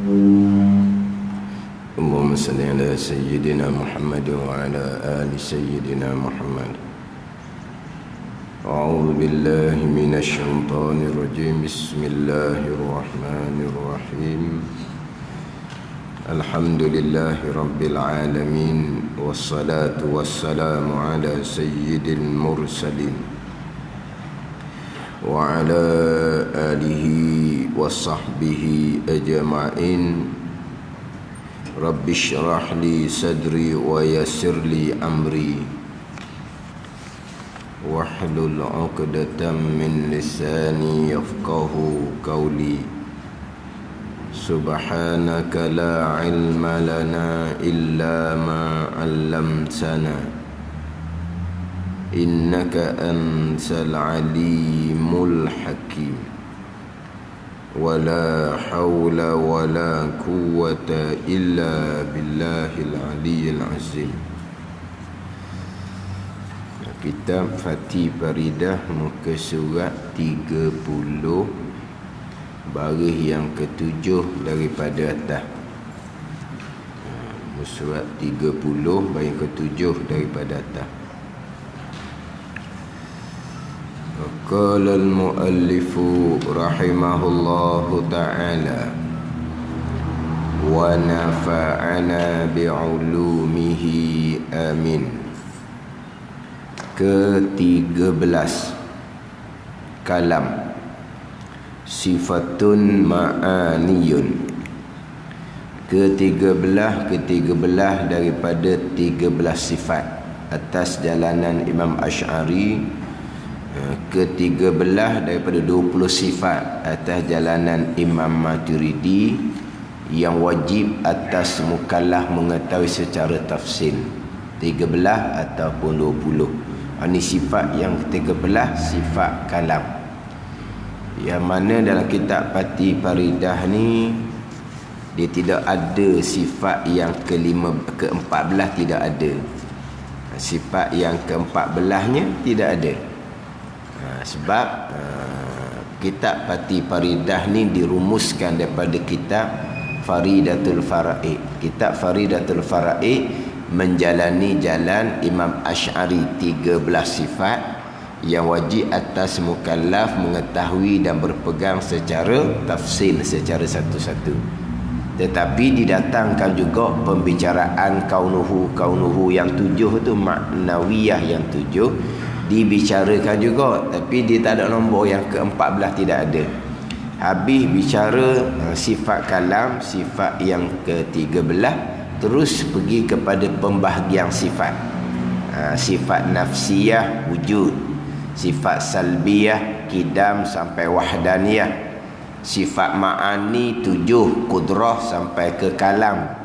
اللهم صل على سيدنا محمد وعلى آل سيدنا محمد. أعوذ بالله من الشيطان الرجيم. بسم الله الرحمن الرحيم. الحمد لله رب العالمين، والصلاة والسلام على سيد المرسلين وعلى آله وصحبه أجمعين. رب اشرح لي صدري ويسر لي أمري واحلل عقدة من لساني يفقه قولي. سبحانك لا علم لنا إلا ما علمتنا إنك أنت العليم الحكيم. ولا حول ولا قوة إلا بالله العلي العظيم. Kitab Fatih Faridah, muka surat 30, baris yang ke-7 daripada atas. Muka surat 30, baris ke-7 daripada atas. Qala al-muallifu rahimahullahu ta'ala wa nafa'ana bi'ulumihi amin. Ke-13, kalam sifatun ma'aniyun. Ke-13 daripada 13 sifat atas jalanan Imam Asy'ari. Ke-13 daripada 20 sifat atas jalanan Imam Maturidi yang wajib atas mukallaf mengetahui secara tafsil. 13 ataupun 20. Ini sifat yang ke-13, sifat kalam. Yang mana dalam kitab Fatih Faridah ni dia tidak ada sifat yang ke-14, tidak ada. Sifat yang ke-14-nya tidak ada. Sebab kitab Fatih Faridah ni dirumuskan daripada kitab Faridatul Fara'id. Kitab Faridatul Fara'id menjalani jalan Imam Asy'ari 13 sifat yang wajib atas mukallaf mengetahui dan berpegang secara tafsil, secara satu-satu. Tetapi didatangkan juga pembicaraan kaunuhu yang 7 tu, maknawiyah yang 7 dibicarakan juga, tapi dia tak ada nombor yang ke-14, tidak ada. Habis bicara sifat kalam, sifat yang ke-13, terus pergi kepada pembahagian sifat. Sifat nafsiyah wujud, sifat salbiyah kidam sampai wahdaniyah, sifat ma'ani 7 kudrah sampai ke kalam,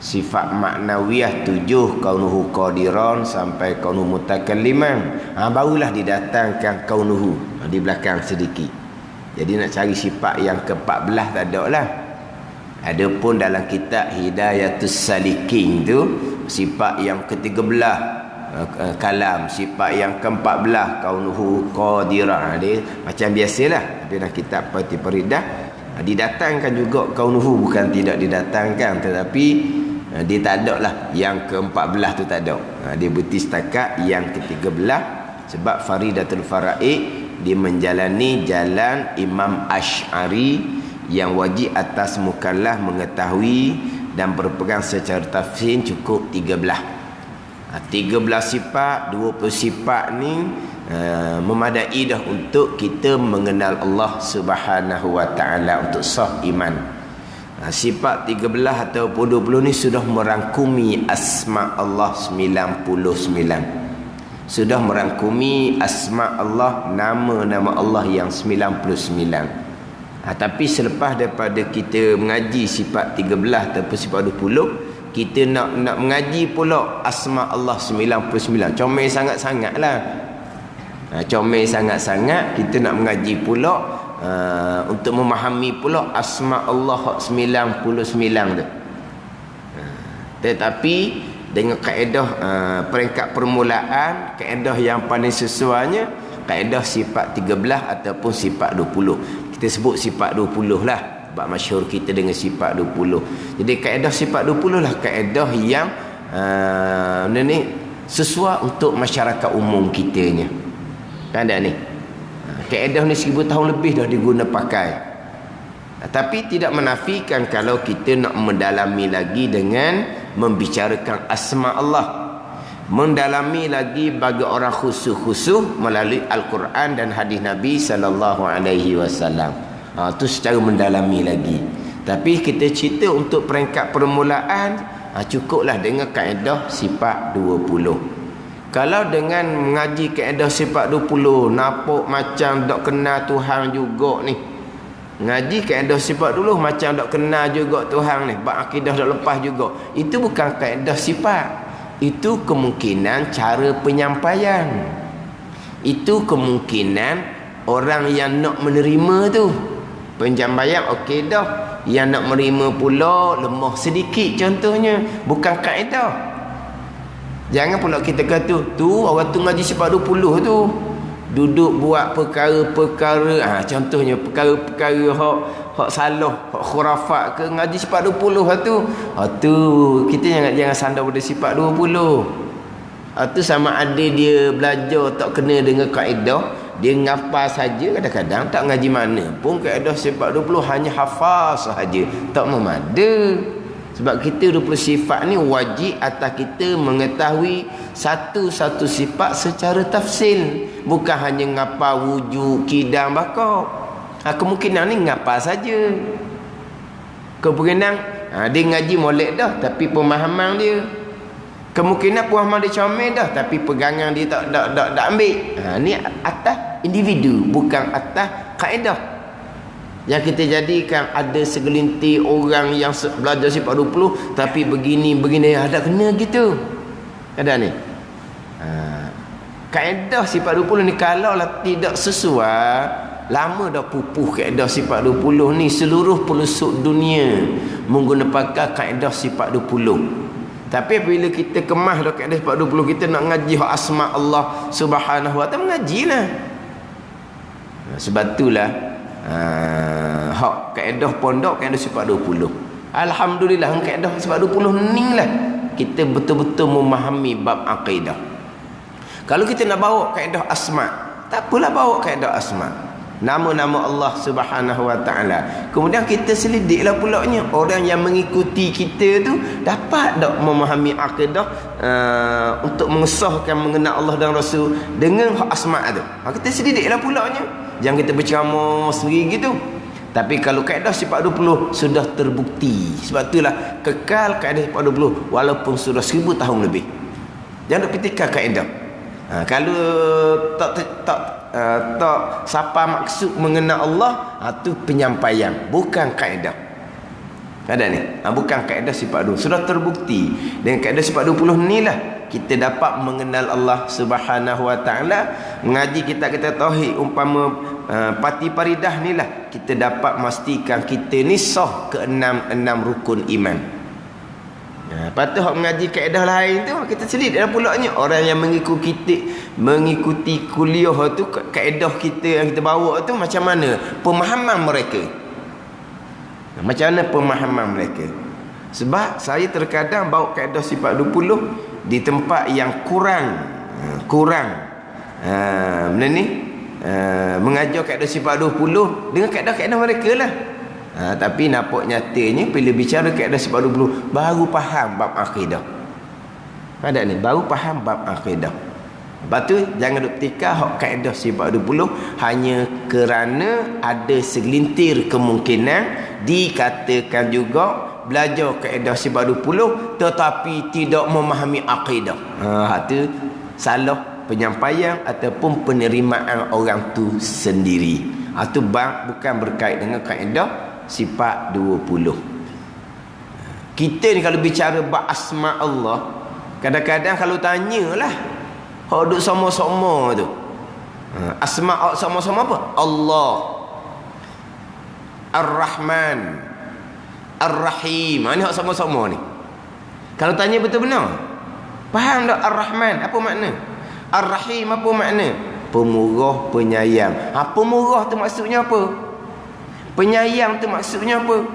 sifat maknawiyah 7 kaunuhu qadiran sampai kaunuhu mutakalliman. Barulah didatangkan kaunuhu di belakang sedikit. Jadi nak cari sifat yang ke-14 tak ada lah. Adapun dalam kitab Hidayatus Salikin tu, sifat yang ke-13 kalam, sifat yang ke-14 kaunuhu qadiran. Dia macam biasalah. Tapi dalam kitab Fatih Faridah didatangkan juga kaunuhu, bukan tidak didatangkan, tetapi dia tak ada lah yang ke-14 tu, tak ada. Dia berhenti setakat yang ke-13. Sebab Faridatul Fara'id dia menjalani jalan Imam Asy'ari yang wajib atas mukallaf mengetahui dan berpegang secara tafsil cukup 13. 13 sifat, 20 sifat ni memadai dah untuk kita mengenal Allah Subhanahu wa taala, untuk sah iman. Sifat 13 ataupun 20 ni sudah merangkumi asma Allah 99. Sudah merangkumi asma Allah, nama-nama Allah yang 99. Tapi selepas daripada kita mengaji sifat 13 ataupun sifat 20, kita nak mengaji pula asma Allah 99. Comel sangat-sangat lah. Comel sangat-sangat kita nak mengaji pula untuk memahami pula asma Allah 99 tu. Tetapi dengan kaedah peringkat permulaan, kaedah yang paling sesuainya, kaedah sifat 13 ataupun sifat 20. Kita sebut sifat 20 lah. bab masyhur kita dengan sifat 20. Jadi kaedah sifat 20 lah kaedah yang sesuai untuk masyarakat umum kitanya. Kan ada ni. Kaedah ni 1000 tahun lebih dah diguna pakai. Tapi tidak menafikan kalau kita nak mendalami lagi dengan membicarakan asma Allah, mendalami lagi bagi orang khusus-khusus melalui Al-Quran dan hadis Nabi sallallahu alaihi wasallam. Tu secara mendalami lagi. Tapi kita cerita untuk peringkat permulaan, cukuplah dengan kaedah sifat 20. Kalau dengan mengaji kaedah sifat 20 nampak macam tak kenal Tuhan juga ni. Ngaji kaedah sifat dulu macam tak kenal juga Tuhan ni, bab akidah dah lepas juga. Itu bukan kaedah sifat. Itu kemungkinan cara penyampaian. Itu kemungkinan orang yang nak menerima tu. Penyampaian okey dah. Yang nak menerima pula lemah sedikit contohnya. Bukan kaedah. Jangan pula kita kata tu orang tu ngaji sifat 20 tu duduk buat perkara-perkara, contohnya perkara-perkara hak salah, hak khurafat ke, ngaji sifat 20 tu. Tu kita jangan sandar pada sifat 20. Tu sama ada dia belajar tak kena dengan kaedah, dia ngafal saja, kadang-kadang tak ngaji mana pun kaedah sifat 20, hanya hafal sahaja, tak memada. Sebab kita 20 sifat ni wajib atas kita mengetahui satu-satu sifat secara tafsil. Bukan hanya ngapal wujud, kidam, bakar. Kemungkinan ni ngapal saja. Kemungkinan dia ngaji molek dah, tapi pemahaman dia. Kemungkinan pemahaman dia comel dah, tapi pegangan dia tak ambil. Ni atas individu, bukan atas kaedah. Yang kita jadikan ada segelintir orang yang belajar sifat 20 tapi begini ada kena gitu. Ada ni. Kaedah sifat 20 ni kalau lah tidak sesuai, lama dah pupuh kaedah sifat 20 ni. Seluruh pelosok dunia menggunakan kaedah sifat 20. Tapi bila kita kemas dah kaedah sifat 20, kita nak ngaji hak asma Allah Subhanahu wa taala, mengajilah. Sebab itulah hak kaedah pondok kaedah sifat 20. Alhamdulillah kaedah sifat 20 ni lah kita betul-betul memahami bab akidah. Kalau kita nak bawa kaedah asma, tak apalah bawa kaedah asma, nama-nama Allah Subhanahu wa taala. Kemudian kita selidiklah pulaknya orang yang mengikuti kita tu dapat tak memahami akidah untuk mengesahkan mengenal Allah dan Rasul dengan hak asma tu. Kita selidiklah pulaknya. Jangan kita berceramah sendiri gitu. Tapi kalau kaedah sifat 20 sudah terbukti. Sebab itulah kekal kaedah sifat 20 walaupun sudah 1000 tahun lebih. Jangan petikan kaedah. Kalau tak siapa maksud mengenal Allah, tu penyampaian, bukan kaedah. Ada ni, bukan kaedah sifat 20. Sudah terbukti dengan kaedah sifat 20 ni lah kita dapat mengenal Allah Subhanahu wa taala. Mengaji kita tauhid umpama pati paridah ni lah kita dapat memastikan kita ni sah ke enam rukun iman. Lepas tu hak mengaji kaedah lain tu kita selit dalam pulaknya orang yang mengikuti kuliah tu kaedah kita yang kita bawa tu macam mana pemahaman mereka. Macam mana pemahaman mereka. Sebab saya terkadang bawa kaedah sifat 20 di tempat yang kurang mengajar kaedah sifat 20 dengan kaedah-kaedah mereka lah. Tapi nampak nyatanya bila bicara kaedah sifat 20 baru faham bab akidah. Ada ni baru faham bab akidah. Lepas tu jangan duk petika hak kaedah sifat 20 hanya kerana ada segelintir kemungkinan dikatakan juga belajar kaedah sifat 20 tetapi tidak memahami akidah. Tu salah penyampaian ataupun penerimaan orang tu sendiri. Itu bukan berkait dengan kaedah sifat 20. Kita ni kalau bicara bab asma Allah, kadang-kadang kalau tanyalah hak duk sama-sama tu. Asma sama-sama apa? Allah, Ar-Rahman, Ar-Rahim. Ni hak sama-sama ni. Kalau tanya betul benar, faham tak Ar-Rahman apa makna? Ar-Rahim apa makna? Pemurah, penyayang. Pemurah tu maksudnya apa? Penyayang tu maksudnya apa?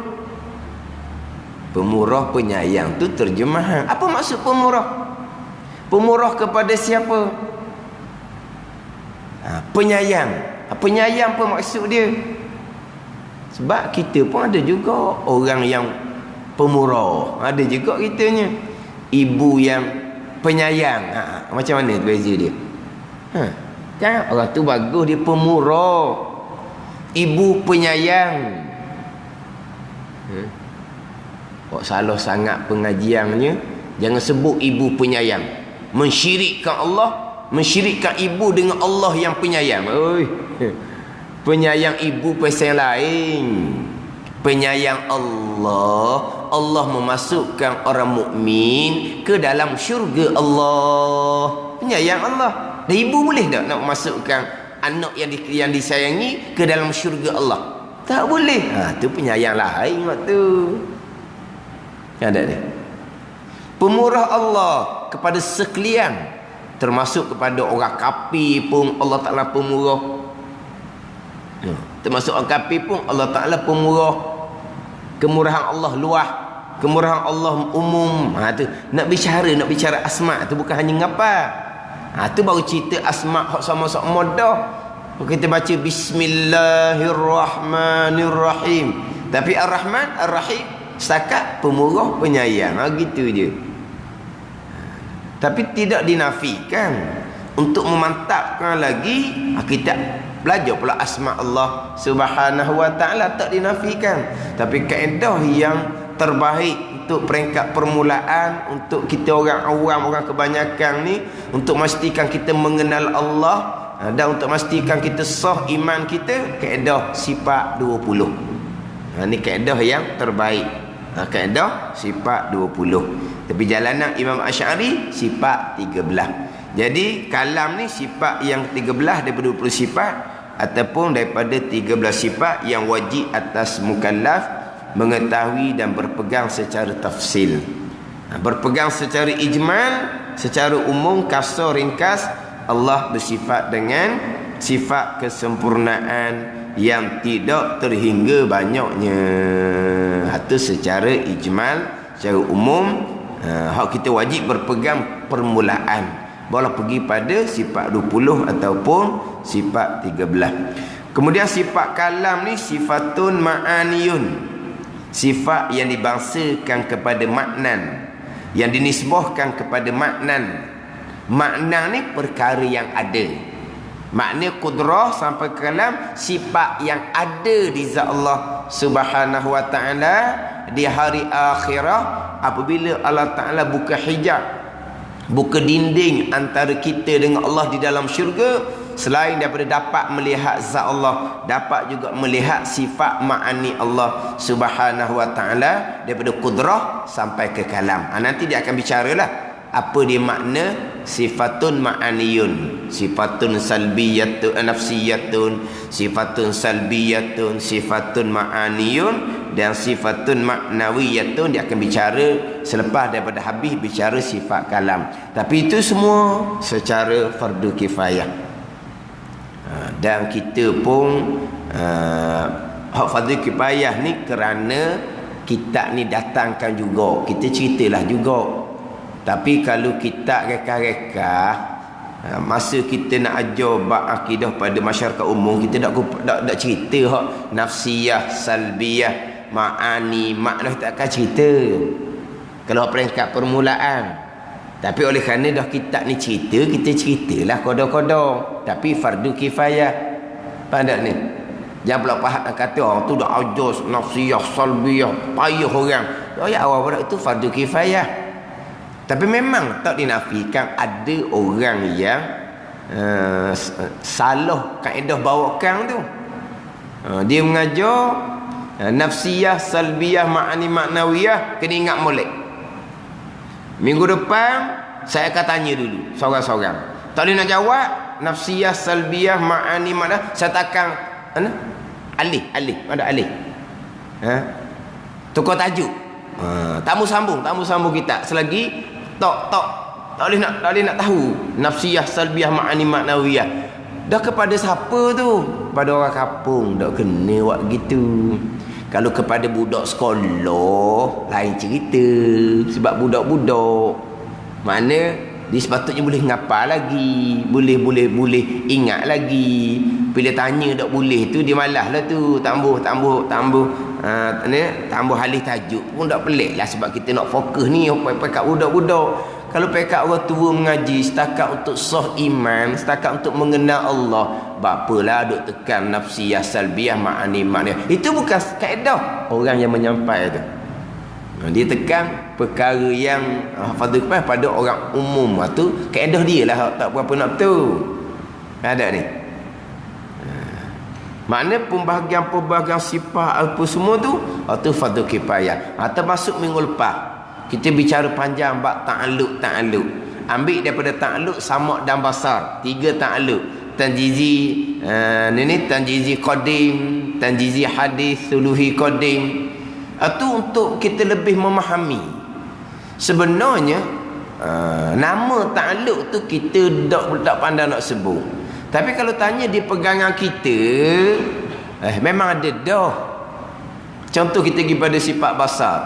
Pemurah, penyayang tu terjemahan. Apa maksud pemurah? Pemurah kepada siapa? Penyayang. Penyayang apa maksud dia? Sebab kita pun ada juga orang yang pemurah. Ada juga kitanya. Ibu yang penyayang. Macam mana beza dia? Kan orang tu bagus, dia pemurah. Ibu penyayang. Kok salah sangat pengajiannya. Jangan sebut ibu penyayang. Mensyirikkan Allah, mensyirikkan ibu dengan Allah yang penyayang. Oi. Penyayang ibu pasal lain. Penyayang Allah, Allah memasukkan orang mukmin ke dalam syurga Allah. Penyayang Allah. Dan ibu boleh tak nak memasukkan anak yang disayangi ke dalam syurga Allah? Tak boleh. Tu penyayang lain waktu. Ada dia. Pemurah Allah kepada sekalian, termasuk kepada orang kafir pun Allah Taala pemurah. Termasuk orang kafir pun Allah Taala pemurah. Kemurahan Allah luas, kemurahan Allah umum. Tu nak bicara asma tu bukan hanya ngapa. Tu baru cerita asma hak sama-sama dah. Kita baca bismillahirrahmanirrahim. Tapi Ar-Rahman, Ar-Rahim setakat pemurah, penyayang. Gitu je. Tapi tidak dinafikan. Untuk memantapkan lagi, kita belajar pula asma Allah Subhanahu wa ta'ala, tak dinafikan. Tapi kaedah yang terbaik untuk peringkat permulaan, untuk kita orang awam, orang kebanyakan ni, untuk memastikan kita mengenal Allah, dan untuk memastikan kita sah iman kita, kaedah sifat 20. Ni kaedah yang terbaik. Kaedah sifat 20. Tapi jalanan Imam Asy'ari sifat 13. Jadi kalam ni sifat yang 13 daripada 20 sifat, ataupun daripada 13 sifat yang wajib atas mukallaf mengetahui dan berpegang secara tafsil. Berpegang secara ijmal, secara umum, kasar, ringkas, Allah bersifat dengan sifat kesempurnaan yang tidak terhingga banyaknya. Itu secara ijmal, secara umum. Hak kita wajib berpegang permulaan, boleh pergi pada sifat 20 ataupun sifat 13. Kemudian sifat kalam ni sifatun ma'aniyun, sifat yang dibangsakan kepada maknan, yang dinisbahkan kepada maknan. Makna ni perkara yang ada. Makna kudrah sampai kalam sifat yang ada di zat Allah Subhanahu wa ta'ala. Di hari akhirah, apabila Allah Ta'ala buka hijab, buka dinding antara kita dengan Allah di dalam syurga, selain daripada dapat melihat zat Allah, dapat juga melihat sifat ma'ani Allah Subhanahu wa ta'ala, daripada kudrah sampai ke kalam. Nanti dia akan bicaralah apa dia makna sifatun ma'aniyun, sifatun salbiyatun nafsiyatun, sifatun salbiyatun, sifatun ma'aniyun, dan sifatun ma'nawiyatun. Dia akan bicara selepas daripada habis bicara sifat kalam. Tapi itu semua secara fardu kifayah. Dan kita pun hak fardu kifayah ni kerana kitab ni datangkan juga, kita ceritalah juga. Tapi kalau kitab rekah-rekah, masa kita nak ajar bab akidah pada masyarakat umum, kita tak cerita hak nafsiyah, salbiyah, ma'ani, makna tak akan cerita kalau peringkat permulaan. Tapi oleh kerana dah kitab ni cerita, kita ceritalah kodoh-kodoh. Tapi fardu kifayah. Pada ni jangan pula faham kata orang tu dah ajar nafsiyah, salbiyah, payah orang. Ya awal pada itu fardu kifayah. Tapi memang tak dinafikan ada orang yang salah kaedah bawakan tu. Dia mengajar nafsiyah, salbiyah, ma'ani, maknawiyah, kena ingat molek. Minggu depan saya akan tanya dulu seorang-seorang. Tak boleh nak jawab nafsiyah, salbiyah, ma'ani, makna, saya takkan alih. Ada alih. Tukar tajuk. Tamu sambung kita tak boleh nak tahu nafsiyah, salbiyah, ma'ani, maknawiyah. Dah kepada siapa tu? Pada orang kampung dak kena buat gitu. Kalau kepada budak sekolah lain cerita. Sebab budak-budak mana dia sepatutnya boleh ngapal lagi, boleh ingat lagi. Bila tanya tak boleh tu dia malas lah tu, tambah halih tajuk pun tak pelik lah. Sebab kita nak fokus ni apa kat budak-budak. Kalau pekat orang tua mengaji setakat untuk sah iman, setakat untuk mengenal Allah, bapalah duk tekan nafsiyah salbiyah ma'ani makna. Itu bukan kaedah orang yang menyampai tu. Dia tekan perkara yang hafazul Quran pada orang umum tu, kaedah dia lah tak berapa nak betul. Ada ni. Makna pembahagian sifat apa semua tu fardhu kifayah. Termasuk minggu lepas kita bicara panjang bab ta'alluq. Ambil daripada ta'alluq samak dan basar. 3 ta'alluq. Tanjizi tanjizi qadim, tanjizi hadis, suluhi qadim. Itu untuk kita lebih memahami. Sebenarnya nama ta'alluq tu kita tak pandai nak sebut. Tapi kalau tanya di pegangan kita, memang ada dah. Contoh kita pergi pada sifat basar.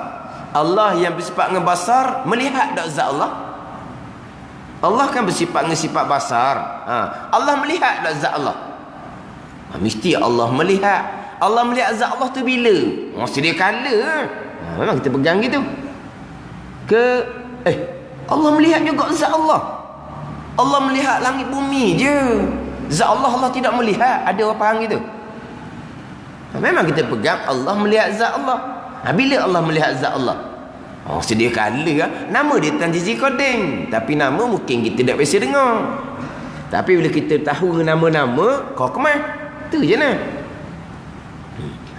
Allah yang bersifat dengan basar, melihat tak zat Allah? Allah kan bersifat dengan sifat basar. Allah melihat tak zat Allah? Mesti Allah melihat. Allah melihat zat Allah tu bila? Sedia kala. Memang kita pegang gitu. Allah melihat juga zat Allah. Allah melihat langit bumi je. Zat Allah tidak melihat. Ada orang faham gitu? Memang kita pegang Allah melihat zat Allah. Bila Allah melihat zat Allah? Sedia kala kan? Nama dia tanjizi qadim, tapi nama mungkin kita tak biasa dengar. Tapi bila kita tahu nama-nama, kau kemah? Tu je lah.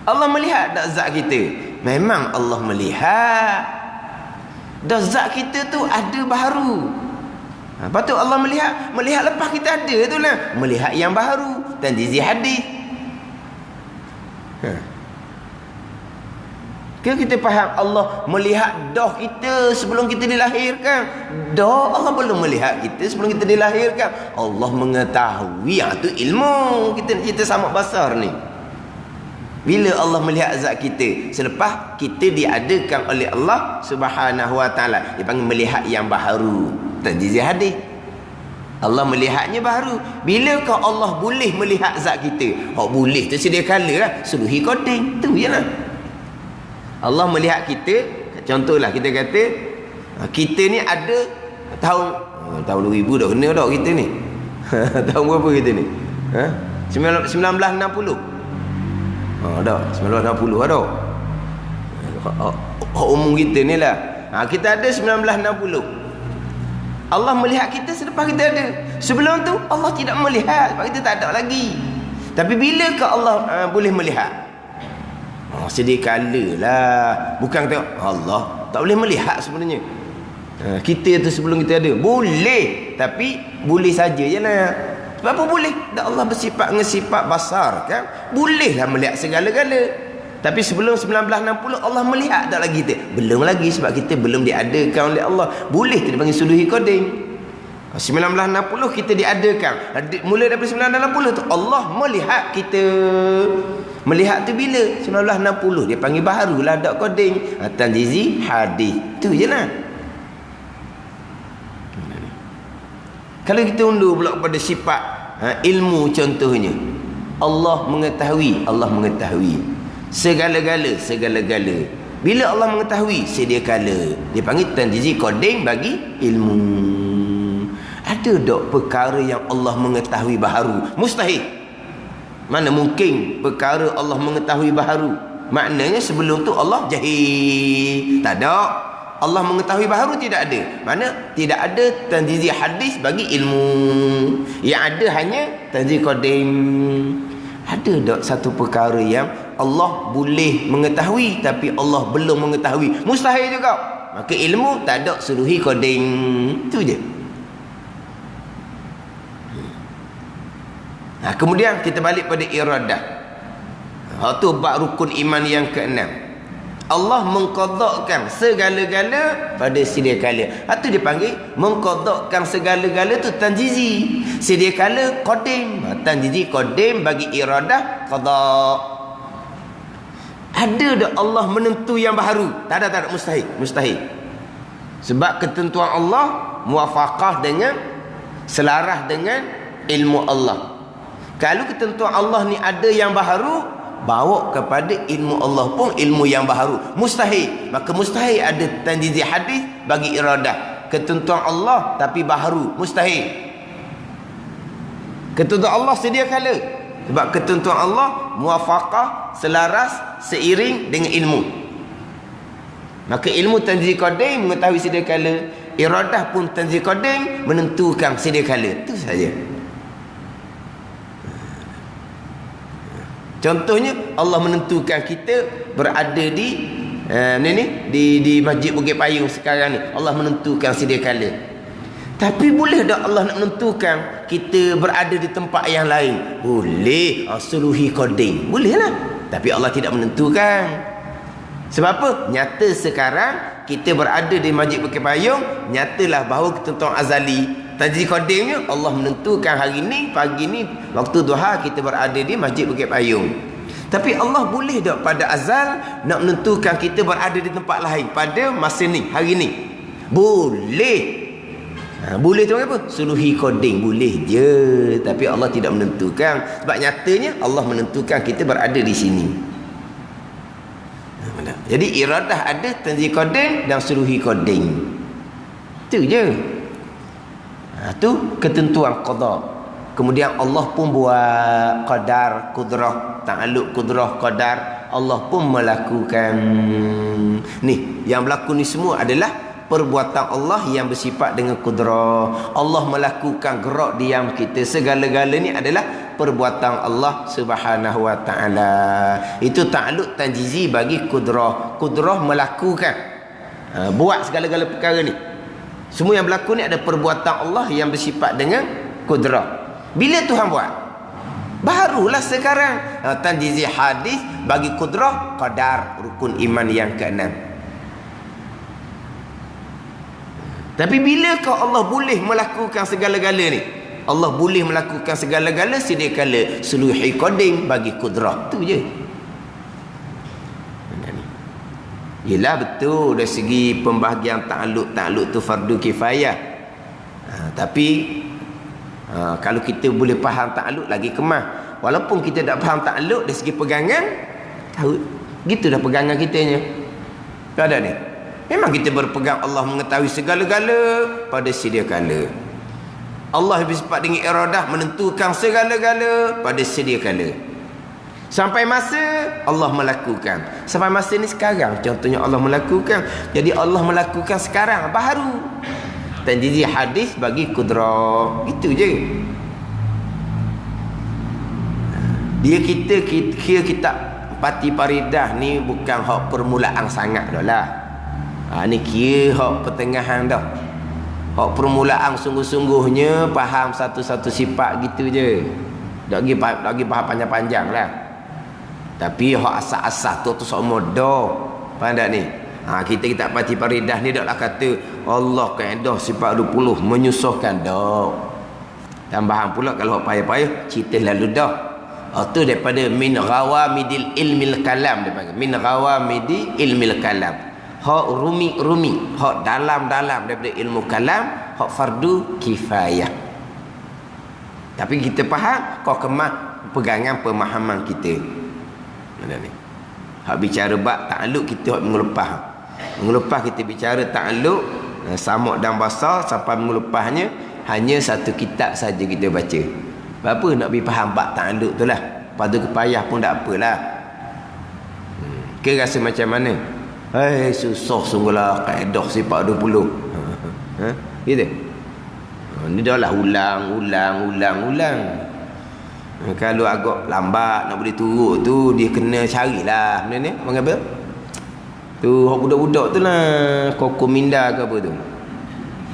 Allah melihat tak zat kita? Memang Allah melihat. Dah zat kita tu ada baru. Patut Allah melihat lepas kita ada tu lah. Melihat yang baru. Tanjizi hadis. Kita faham Allah melihat dah kita sebelum kita dilahirkan. Dah Allah belum melihat kita sebelum kita dilahirkan. Allah mengetahui. Itu ilmu. Kita cerita sama basar ni. Bila Allah melihat zat kita? Selepas kita diadakan oleh Allah Subhanahu wa ta'ala. Dia panggil melihat yang baharu. Tanjizi hadis. Allah melihatnya baru. Bilakah Allah boleh melihat zat kita? Boleh tu sedia kala lah. Suluhi qadim. Tu je lah. Allah melihat kita. Contohlah kita kata kita ni ada tahun 2000 dah kena dah kita ni. Tahun berapa kita ni? 1960. Dah 1960 dah. Umum kita ni lah. Kita ada 1960. Allah melihat kita selepas kita ada. Sebelum tu Allah tidak melihat sebab kita tak ada lagi. Tapi bilakah Allah boleh melihat? Sedia kala lah. Bukan kata Allah tak boleh melihat sebenarnya. Kita tu sebelum kita ada boleh, tapi boleh saja je lah. Sebab apa boleh? Dan Allah bersifat dengan sifat basar kan? Bolehlah melihat segala-gala. Tapi sebelum 1960 Allah melihat tak lagi kita? Belum lagi sebab kita belum diadakan oleh Allah. Boleh tu dipanggil suluhi qadim. 1960 kita diadakan. Mula daripada 1960 tu Allah melihat kita. Melihat tu bila? 1960. Dia panggil baharulah dak qadim. Tanjizi hadis. Tu je lah. Kalau kita undur pula kepada sifat ilmu contohnya. Allah mengetahui. Segala-gala. Bila Allah mengetahui sedia kala. Dia panggil tanjizi qadim bagi ilmu. Ada tak perkara yang Allah mengetahui baharu? Mustahil. Mana mungkin perkara Allah mengetahui baharu? Maknanya sebelum tu Allah jahil. Tak ada. Allah mengetahui baharu tidak ada. Mana tidak ada tanjizi hadis bagi ilmu. Yang ada hanya tanjizi qadim. Ada tak satu perkara yang Allah boleh mengetahui tapi Allah belum mengetahui? Mustahil juga. Maka ilmu tak ada suluhi qadim. Itu je. Kemudian kita balik pada iradah. Itu bab rukun iman yang ke-6. Allah mengqadakkan segala-gala pada sedia kala. Itu dia panggil mengqadakkan segala-gala tu tanjizi. Sedia kala qadim. Tanjizi qadim bagi iradah qada. Ada dak Allah menentu yang baru? Tak ada, mustahil. Mustahil. Sebab ketentuan Allah muwafaqah dengan selaras dengan ilmu Allah. Kalau ketentuan Allah ni ada yang baru, bawa kepada ilmu Allah pun ilmu yang baru. Mustahil. Maka mustahil ada tanjizi hadis bagi iradah. Ketentuan Allah tapi baru. Mustahil. Ketentuan Allah sedia kala. Sebab ketentuan Allah muwafaqah, selaras, seiring dengan ilmu. Maka ilmu tanjizi qadim mengetahui sedia kala. Iradah pun tanjizi qadim menentukan sedia kala. Itu saja. Contohnya Allah menentukan kita berada di di Masjid Bukit Payung sekarang ni. Allah menentukan sedia kala. Tapi boleh tak Allah nak menentukan kita berada di tempat yang lain? Boleh. Suluhi qadim. Boleh lah. Tapi Allah tidak menentukan. Sebab apa? Nyata sekarang kita berada di Masjid Bukit Payung, nyatalah bahawa ketentuan azali. Tanjizi qadimnya Allah menentukan hari ni, pagi ni, waktu duha kita berada di Masjid Bukit Payung. Tapi Allah boleh tak pada azal nak menentukan kita berada di tempat lain pada masa ni, hari ni? Boleh. Boleh tu apa? Suluhi qadim. Boleh je. Tapi Allah tidak menentukan. Sebab nyatanya Allah menentukan kita berada di sini. Jadi iradah ada, tanjizi qadim dan suluhi qadim. Itu je. Itu ketentuan qada. Kemudian Allah pun buat qadar, kudrah, ta'alluq kudrah, qadar. Allah pun melakukan ni, yang berlaku ni semua adalah perbuatan Allah yang bersifat dengan kudrah. Allah melakukan gerak diam kita. Segala-gala ni adalah perbuatan Allah Subhanahu wa taala. Itu ta'alluq tanjizi bagi kudrah. Kudrah melakukan, buat segala-gala perkara ni. Semua yang berlaku ni ada perbuatan Allah yang bersifat dengan kudrah. Bila Tuhan buat? Barulah sekarang. Tanjizi hadis bagi kudrah, qadar, rukun iman yang ke-6. Tapi bilakah Allah boleh melakukan segala-gala ni? Allah boleh melakukan segala-gala sedia kala. Suluhi qadim bagi kudrah. Tu je. Yelah betul dari segi pembahagian ta'alluq tu fardu kifayah. Tapi kalau kita boleh faham ta'alluq lagi kemah. Walaupun kita tak faham ta'alluq dari segi pegangan, tahu gitu dah pegangan kitanya. Tak ada ni. Memang kita berpegang Allah mengetahui segala-gala pada sedia kala. Allah bersifat dengan iradah menentukan segala-gala pada sedia kala. Sampai masa Allah melakukan. Sampai masa ni sekarang contohnya Allah melakukan. Jadi Allah melakukan sekarang baru. Tanjizi hadis bagi kudrah. Itu je. Dia kita kira kitab Pati Paridah ni bukan hak permulaan sangat dah lah. Ni kira hak pertengahan dah. Hak permulaan sungguh-sungguhnya faham satu-satu sifat gitu je. Tak lagi faham panjang-panjang lah. Tapi hak asas-asas tu semua dah. Faham tak ni? Kita Pati Paridah ni taklah kata Allah kaedah sifat 20 menyusahkan dah. Tambahan pula kalau hak payah-payah cerita lalu dah. Tu daripada min ghawamidil ilmil kalam dia panggil. Min ghawamidi ilmil kalam. Hak rumi, hak dalam-dalam daripada ilmu kalam, hak fardu kifayah. Tapi kita faham kau kemah pegangan pemahaman kita. Mana ni? Hak bicara bab ta'alluq kita hak minggu lepas. Minggu lepas kita bicara ta'alluq samak dan basar sampai minggu lepasnya hanya satu kitab saja kita baca. Apa nak pergi faham bab ta'alluq tu lah. Lepas tu kepayah pun tak apalah. Kira rasa macam mana? Susah sungguhlah kaedah sifat 20. Gitu. Ni dah lah ulang. Kalau agak lambat nak boleh turut tu dia kena carilah benda ni. Panggil apa? Tu hak budak-budak tu lah. Koko minda ke apa tu?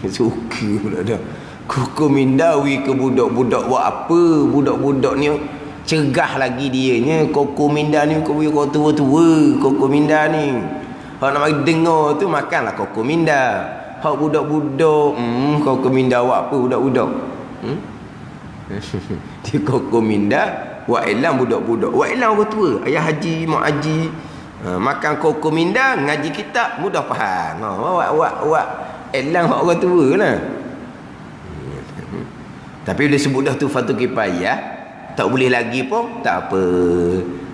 Suka pula dah. Koko minda ke budak-budak buat apa? Budak-budak ni cegah lagi dianya. Koko minda ni kau tua-tua. Koko minda ni. Hak nak mari dengar tu makanlah koko minda. Hak budak-budak, koko minda awak apa budak-budak? Di koko minda, wak elang budak-budak. Wak elang orang tua, ayah haji, mak haji. Makan koko minda, ngaji kitab, mudah faham. Wak elang hak orang tua lah. Tapi dia sebut dah tu fardu kifayah, tak boleh lagi pun tak apa.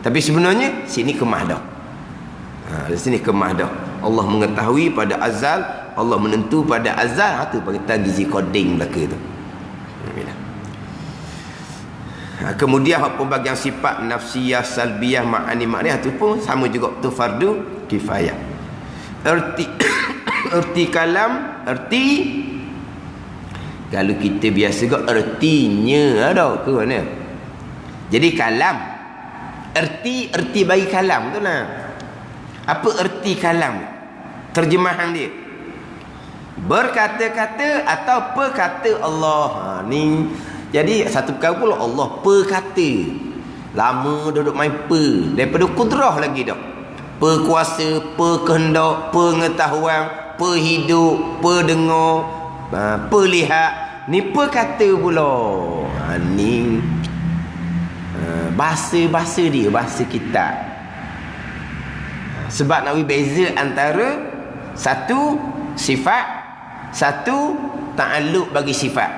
Tapi sebenarnya sini kemah dah. Sini kemah dah. Allah mengetahui pada azal, Allah menentu pada azal, tu bagi gizi coding belaka tu. Kemudian hak pembagian sifat nafsiyah, salbiyah, ma'ani ma'niyah tu pun sama juga tu fardu kifayah. Erti kalam, erti kalau kita biasa kau ertinya ada ke mana? Jadi kalam, erti bagi kalam tu lah. Apa erti kalam? Terjemahan dia. Berkata-kata atau perkata Allah. Ni jadi satu perkara pula Allah perkata. Lama duduk main daripada kudrah lagi dah. Perkuasa, perkehendak, pengetahuan, perhidup, perdengar, perlihat. Ni perkata pula. Ni bahasa dia, bahasa kita. Sebab nak beza antara satu sifat, satu ta'alluq bagi sifat.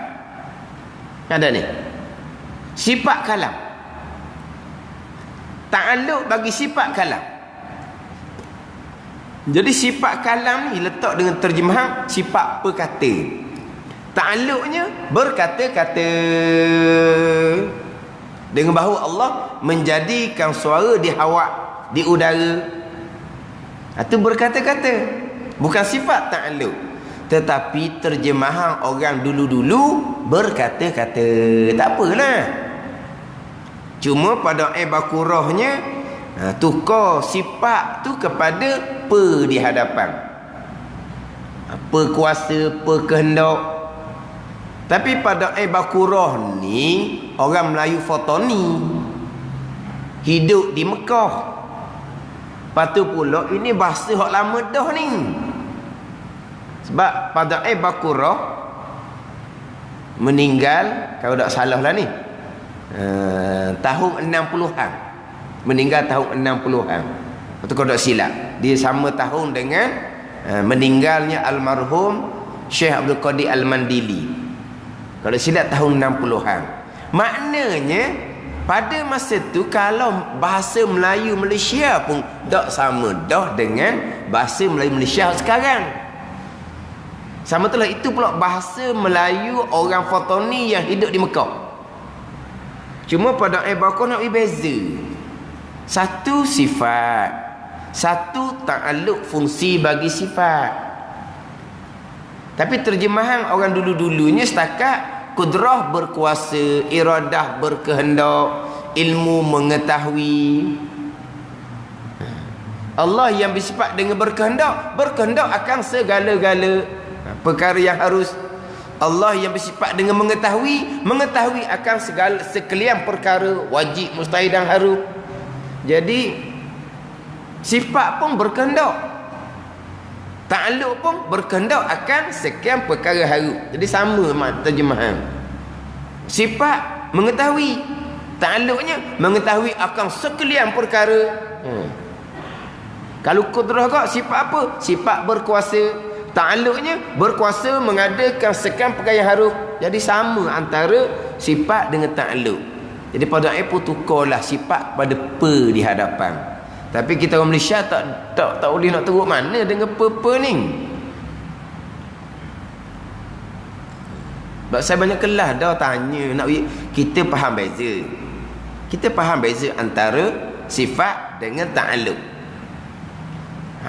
Ada ni. Sifat kalam. Ta'alluq bagi sifat kalam. Jadi sifat kalam ni letak dengan terjemahan sifat perkata. Ta'alluqnya berkata-kata. Dengan bahawa Allah menjadikan suara di hawa, di udara. Itu berkata-kata. Bukan sifat ta'alluq. Tetapi terjemahan orang dulu-dulu berkata-kata. Tak apalah. Cuma pada bakurahnya tukar sifat tu kepada di hadapan. Perkuasa, perkehendak. Tapi pada bakurah ni orang Melayu Fotoni hidup di Mekah. Patu pula ini bahasa hak lama dah ni. Sebab pada bakurah meninggal, kalau tak salah lah ni, tahun 60-an. Meninggal tahun 60-an. Atau kalau tak silap, dia sama tahun dengan meninggalnya almarhum Syekh Abdul Qadir Al-Mandili. Kalau silap tahun 60-an. Maknanya pada masa tu kalau bahasa Melayu Malaysia pun tak sama dah dengan bahasa Melayu Malaysia sekarang. Sama tu lah, itu pula bahasa Melayu orang Fotoni yang hidup di Mekah. Cuma pada bakor nak beza. Satu sifat, satu ta'alluq fungsi bagi sifat. Tapi terjemahan orang dulu-dulunya setakat kudrah berkuasa, iradah berkehendak, ilmu mengetahui. Allah yang bersifat dengan berkehendak, berkehendak akan segala-gala perkara yang harus. Allah yang bersifat dengan mengetahui, mengetahui akan segala sekalian perkara wajib, mustahil dan harus. Jadi sifat pun berkehendak, ta'alluq pun berkehendak akan sekian perkara harus. Jadi sama terjemahan. Sifat mengetahui, ta'alluqnya mengetahui akan sekalian perkara. Kalau kudrah kau sifat apa? Sifat berkuasa. Ta'alluqnya berkuasa mengadakan sekian perkara yang harus. Jadi sama antara sifat dengan ta'alluq. Jadi pada pun tukarlah sifat pada di hadapan. Tapi kita orang Malaysia tak boleh nak teruk mana dengan ni. Sebab saya banyak kelas dah tanya nak kita faham beza. Kita faham beza antara sifat dengan ta'alluq.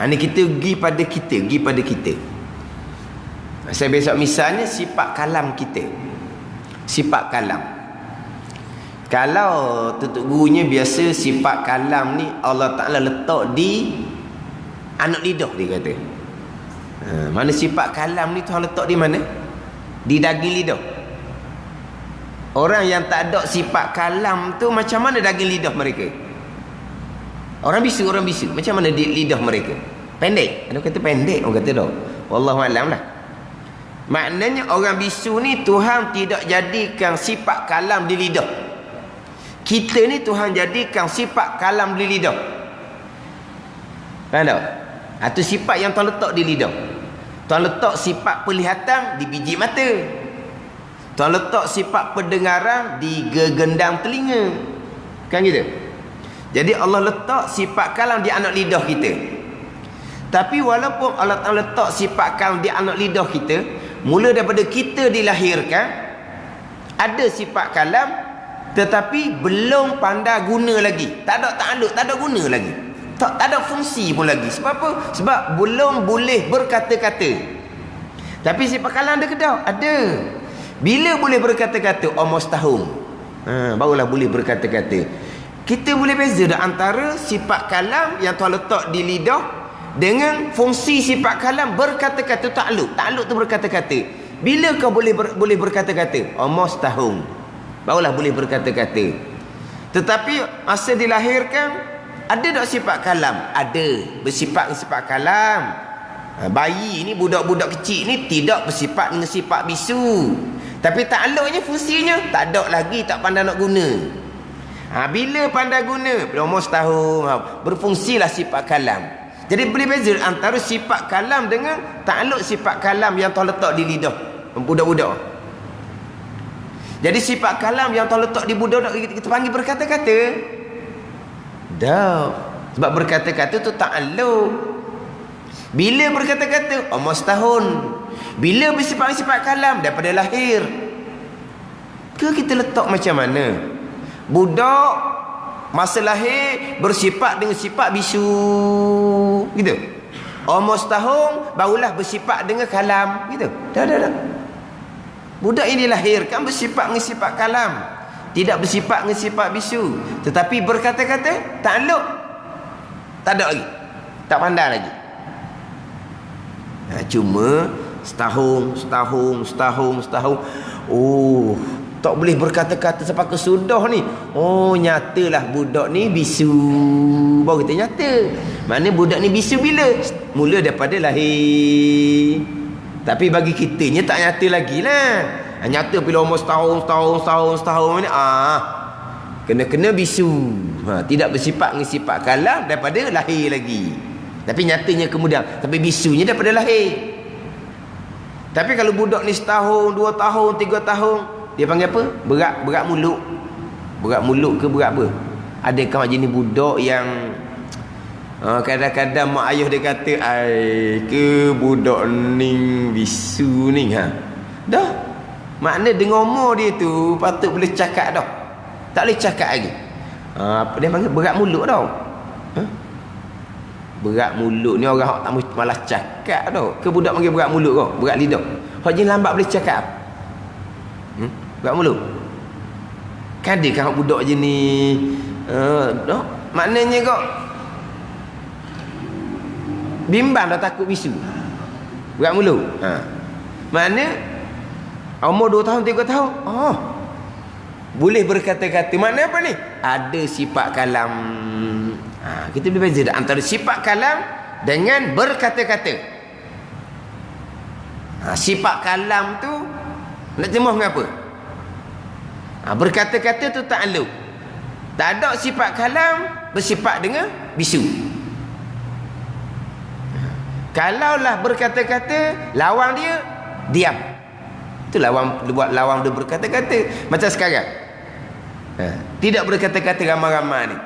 Ni kita pergi pada kita. Saya besok misalnya sifat kalam kita. Sifat kalam. Kalau tutup gurunya biasa sifat kalam ni Allah Ta'ala letak di anak lidah, dia kata. Mana sifat kalam ni Tuhan letak di mana? Di daging lidah. Orang yang tak ada sifat kalam tu macam mana daging lidah mereka? Orang bisu macam mana di lidah mereka? Pendek. Ada kata pendek, orang kata dah. Wallahu alam lah. Maknanya orang bisu ni Tuhan tidak jadikan sifat kalam di lidah. Kita ni Tuhan jadikan sifat kalam di lidah. Faham tak? Itu sifat yang Tuhan letak di lidah. Tuhan letak sifat penglihatan di biji mata. Tuhan letak sifat pendengaran di gegendang telinga. Kan gitu? Jadi Allah letak sifat kalam di anak lidah kita. Tapi walaupun Allah Ta'ala letak sifat kalam di anak lidah kita, mula daripada kita dilahirkan, ada sifat kalam, tetapi belum pandai guna lagi. Tak ada ta'aluk, tak ada guna lagi. Tak ada fungsi pun lagi. Sebab apa? Sebab belum boleh berkata-kata. Tapi sifat kalam ada ke tak? Ada. Bila boleh berkata-kata? Almost tahun. Barulah boleh berkata-kata. Kita boleh beza dah antara sifat kalam yang Tuhan letak di lidah dengan fungsi sifat kalam berkata-kata ta'aluk. Ta'aluk tu berkata-kata. Bila kau boleh berkata-kata? Almost tahun. Barulah boleh berkata-kata. Tetapi masa dilahirkan, ada tak sifat kalam? Ada. Bersifat dengan sifat kalam. Bayi ni, budak-budak kecil ni tidak bersifat dengan sifat bisu. Tapi ta'aluknya, fungsinya tak ada lagi, tak pandai nak guna. Bila pandai guna? Bila umur setahun, berfungsilah sifat kalam. Jadi boleh beza antara sifat kalam dengan ta'aluk sifat kalam yang Tuhan letak di lidah budak-budak. Jadi sifat kalam yang Tuhan letak di budak-budak kita panggil berkata-kata. Dah. Sebab berkata-kata tu ta'aluk. Bila berkata-kata? Umur setahun. Bila bersifat-sifat kalam? Daripada lahir. Ke kita letak macam mana? Budak masa lahir bersifat dengan sifat bisu. Gitu. Umur setahun barulah bersifat dengan kalam. Gitu. Dah. Budak ini dilahirkan bersifat dengan sifat kalam. Tidak bersifat dengan sifat bisu. Tetapi berkata-kata, ta'aluk. Tak ada lagi. Tak pandai lagi. Cuma setahun. Oh, tak boleh berkata-kata sampai ke sudah ni. Oh, nyatalah budak ni bisu. Baru kita nyata. Mana budak ni bisu bila? Mula daripada lahir. Tapi bagi kitanya tak nyata lagi lah. Nyata bila umur setahun ni. Kena bisu. Tidak bersifat dengan sifat kalam daripada lahir lagi. Tapi nyatanya kemudian. Tapi bisunya daripada lahir. Tapi kalau budak ni setahun, 2 tahun, 3 tahun, dia panggil apa? Berat mulut. Berat mulut ke berat apa? Adakah jenis budak yang kadang-kadang mak ayah dia kata, ai ke budak ni bisu ni Dah. Makna dengan umur dia tu patut boleh cakap dah. Tak boleh cakap lagi. Dia panggil berat mulut tau. Berat mulut ni orang tak malah cakap tau. Ke budak panggil berat mulut kau? Berat lidah. Hak je lambat boleh cakap. Berat mulut. Kan dia kan budak je ni. Dah. Maknanya kau bimbang dah takut bisu. Berat mulut. Mana umur 2 tahun 3 tahun. Boleh berkata-kata. Makna apa ni? Ada sifat kalam. Kita boleh beza antara sifat kalam dengan berkata-kata. Sifat kalam tu nak terjemah dengan apa? Berkata-kata tu ta'aluk. Tak ada sifat kalam bersifat dengan bisu. Kalaulah berkata-kata, lawang dia diam. Itu buat lawang dia berkata-kata. Macam sekarang. Tidak berkata-kata ramai-ramai ni.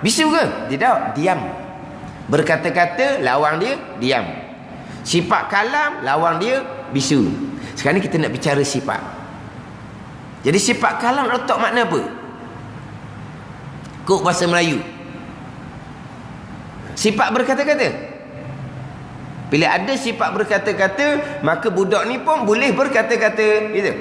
Bisu ke? Tidak, diam. Berkata-kata, lawang dia diam. Sifat kalam, lawang dia bisu. Sekarang ni kita nak bicara sifat. Jadi sifat kalam letak makna apa? Kok bahasa Melayu. Sifat berkata-kata. Bila ada sifat berkata-kata, maka budak ni pun boleh berkata-kata. Gitu.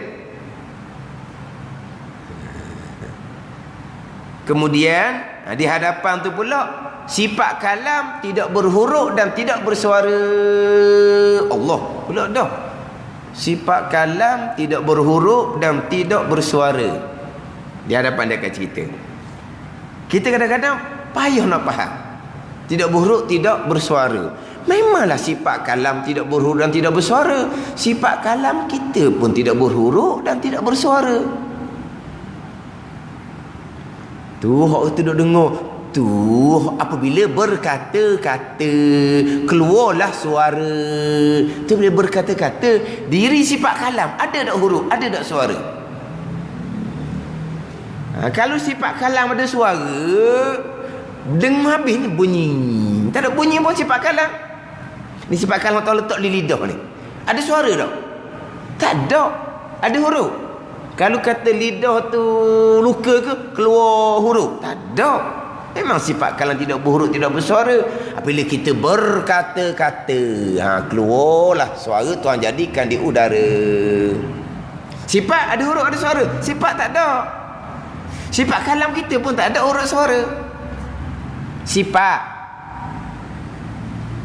Kemudian di hadapan tu pula sifat kalam tidak berhuruf dan tidak bersuara. Allah pula dah. Sifat kalam tidak berhuruf dan tidak bersuara. Di hadapan dia akan cerita. Kita kadang-kadang payah nak faham. Tidak berhuruf, tidak bersuara. Memanglah sifat kalam tidak berhuruf dan tidak bersuara. Sifat kalam kita pun tidak berhuruf dan tidak bersuara. Tu hak tu duk dengar. Tu apabila berkata-kata keluarlah suara. Tu bila berkata-kata, diri sifat kalam ada tak huruf, ada tak suara? Kalau sifat kalam ada suara, dengar habis ni bunyi. Tak ada bunyi pun sifat kalam. Ni sifat kalam Allah letak di lidah ni. Ada suara tak? Tak ada. Ada huruf. Kalau kata lidah tu luka ke, keluar huruf? Tak ada. Memang sifat kalam tidak berhuruf, tidak bersuara. Apabila kita berkata-kata, keluarlah suara, Tuhan jadikan di udara. Sifat ada huruf, ada suara. Sifat tak ada. Sifat kalam kita pun tak ada huruf suara. Sifat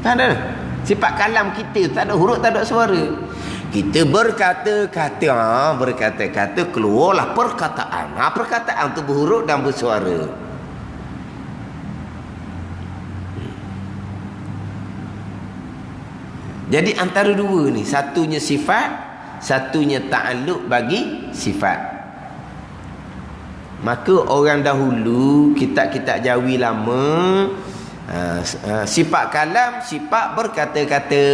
tak ada. Sifat kalam kita tak ada huruf, tak ada suara. Kita berkata-kata, berkata-kata keluarlah perkataan. Perkataan tu berhuruf dan bersuara. Jadi antara dua ni, satunya sifat, satunya ta'alluq bagi sifat. Maka orang dahulu, kitab-kitab Jawi lama, sifat kalam, sifat berkata-kata.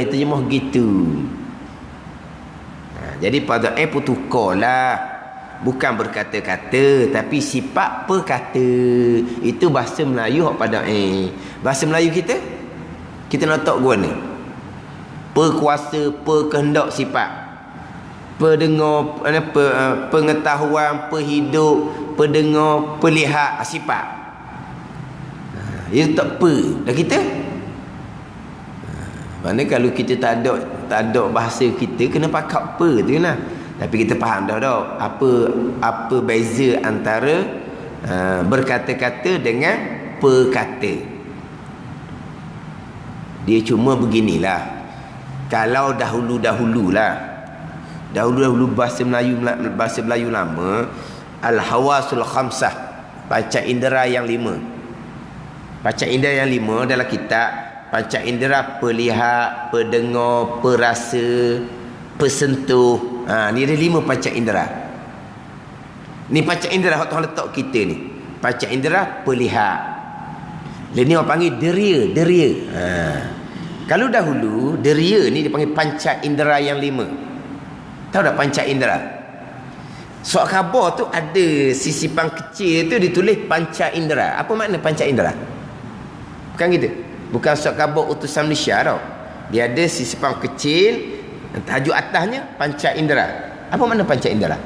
Itu terjemah gitu. Jadi pada pun tukarlah. Bukan berkata-kata, tapi sifat perkata. Itu bahasa Melayu pada bahasa Melayu kita nak letak gua ni. Perkuasa, perkehendak sifat. Pendengar, pengetahuan, perhidup, pendengar, pelihat, sifat. Dia tak apa. Dah kita? Mana kalau kita tak ada bahasa kita, kena pakai apa tu lah. Tapi kita faham dah apa beza antara berkata-kata dengan perkata. Dia cuma beginilah. Kalau dahulu-dahulu bahasa Melayu lama, al-hawasul khamsah, panca indera yang 5. Panca indera yang 5 dalam kitab panca indera pelihat, pendengar, perasa, persentuh. Ni ada 5 panca indera. Ni panca indera yang Tuhan letak kita ni. Panca indera pelihat. Ni orang panggil deria. Kalau dahulu deria ni dipanggil panca indera yang 5. Tahu tak panca indera? Surat khabar tu ada sisipan kecil tu ditulis panca indera. Apa makna panca indera? Bukan gitu. Bukan surat khabar utusan Malaysia tau. Dia ada sisipan kecil, tajuk atasnya panca indera. Apa makna panca indera?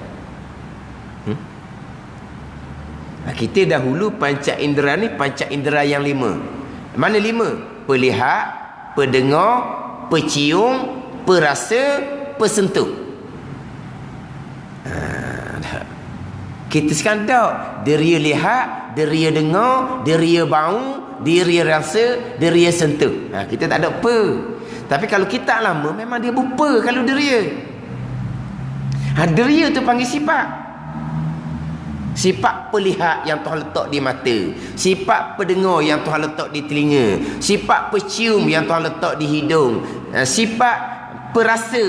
Kita dahulu panca indera ni panca indera yang 5. Mana 5? Pelihat, pendengar, pecium, perasa, persentuh. Kita sekarang tak. Deria lihat, deria dengar, deria bau, deria rasa, deria sentuh. Kita tak ada apa. Tapi kalau kita lama, memang dia bupa kalau deria. Deria tu panggil sifat. Sifat pelihat yang Tuhan letak di mata, sifat pendengar yang Tuhan letak di telinga, sifat pecium yang Tuhan letak di hidung, sifat perasa,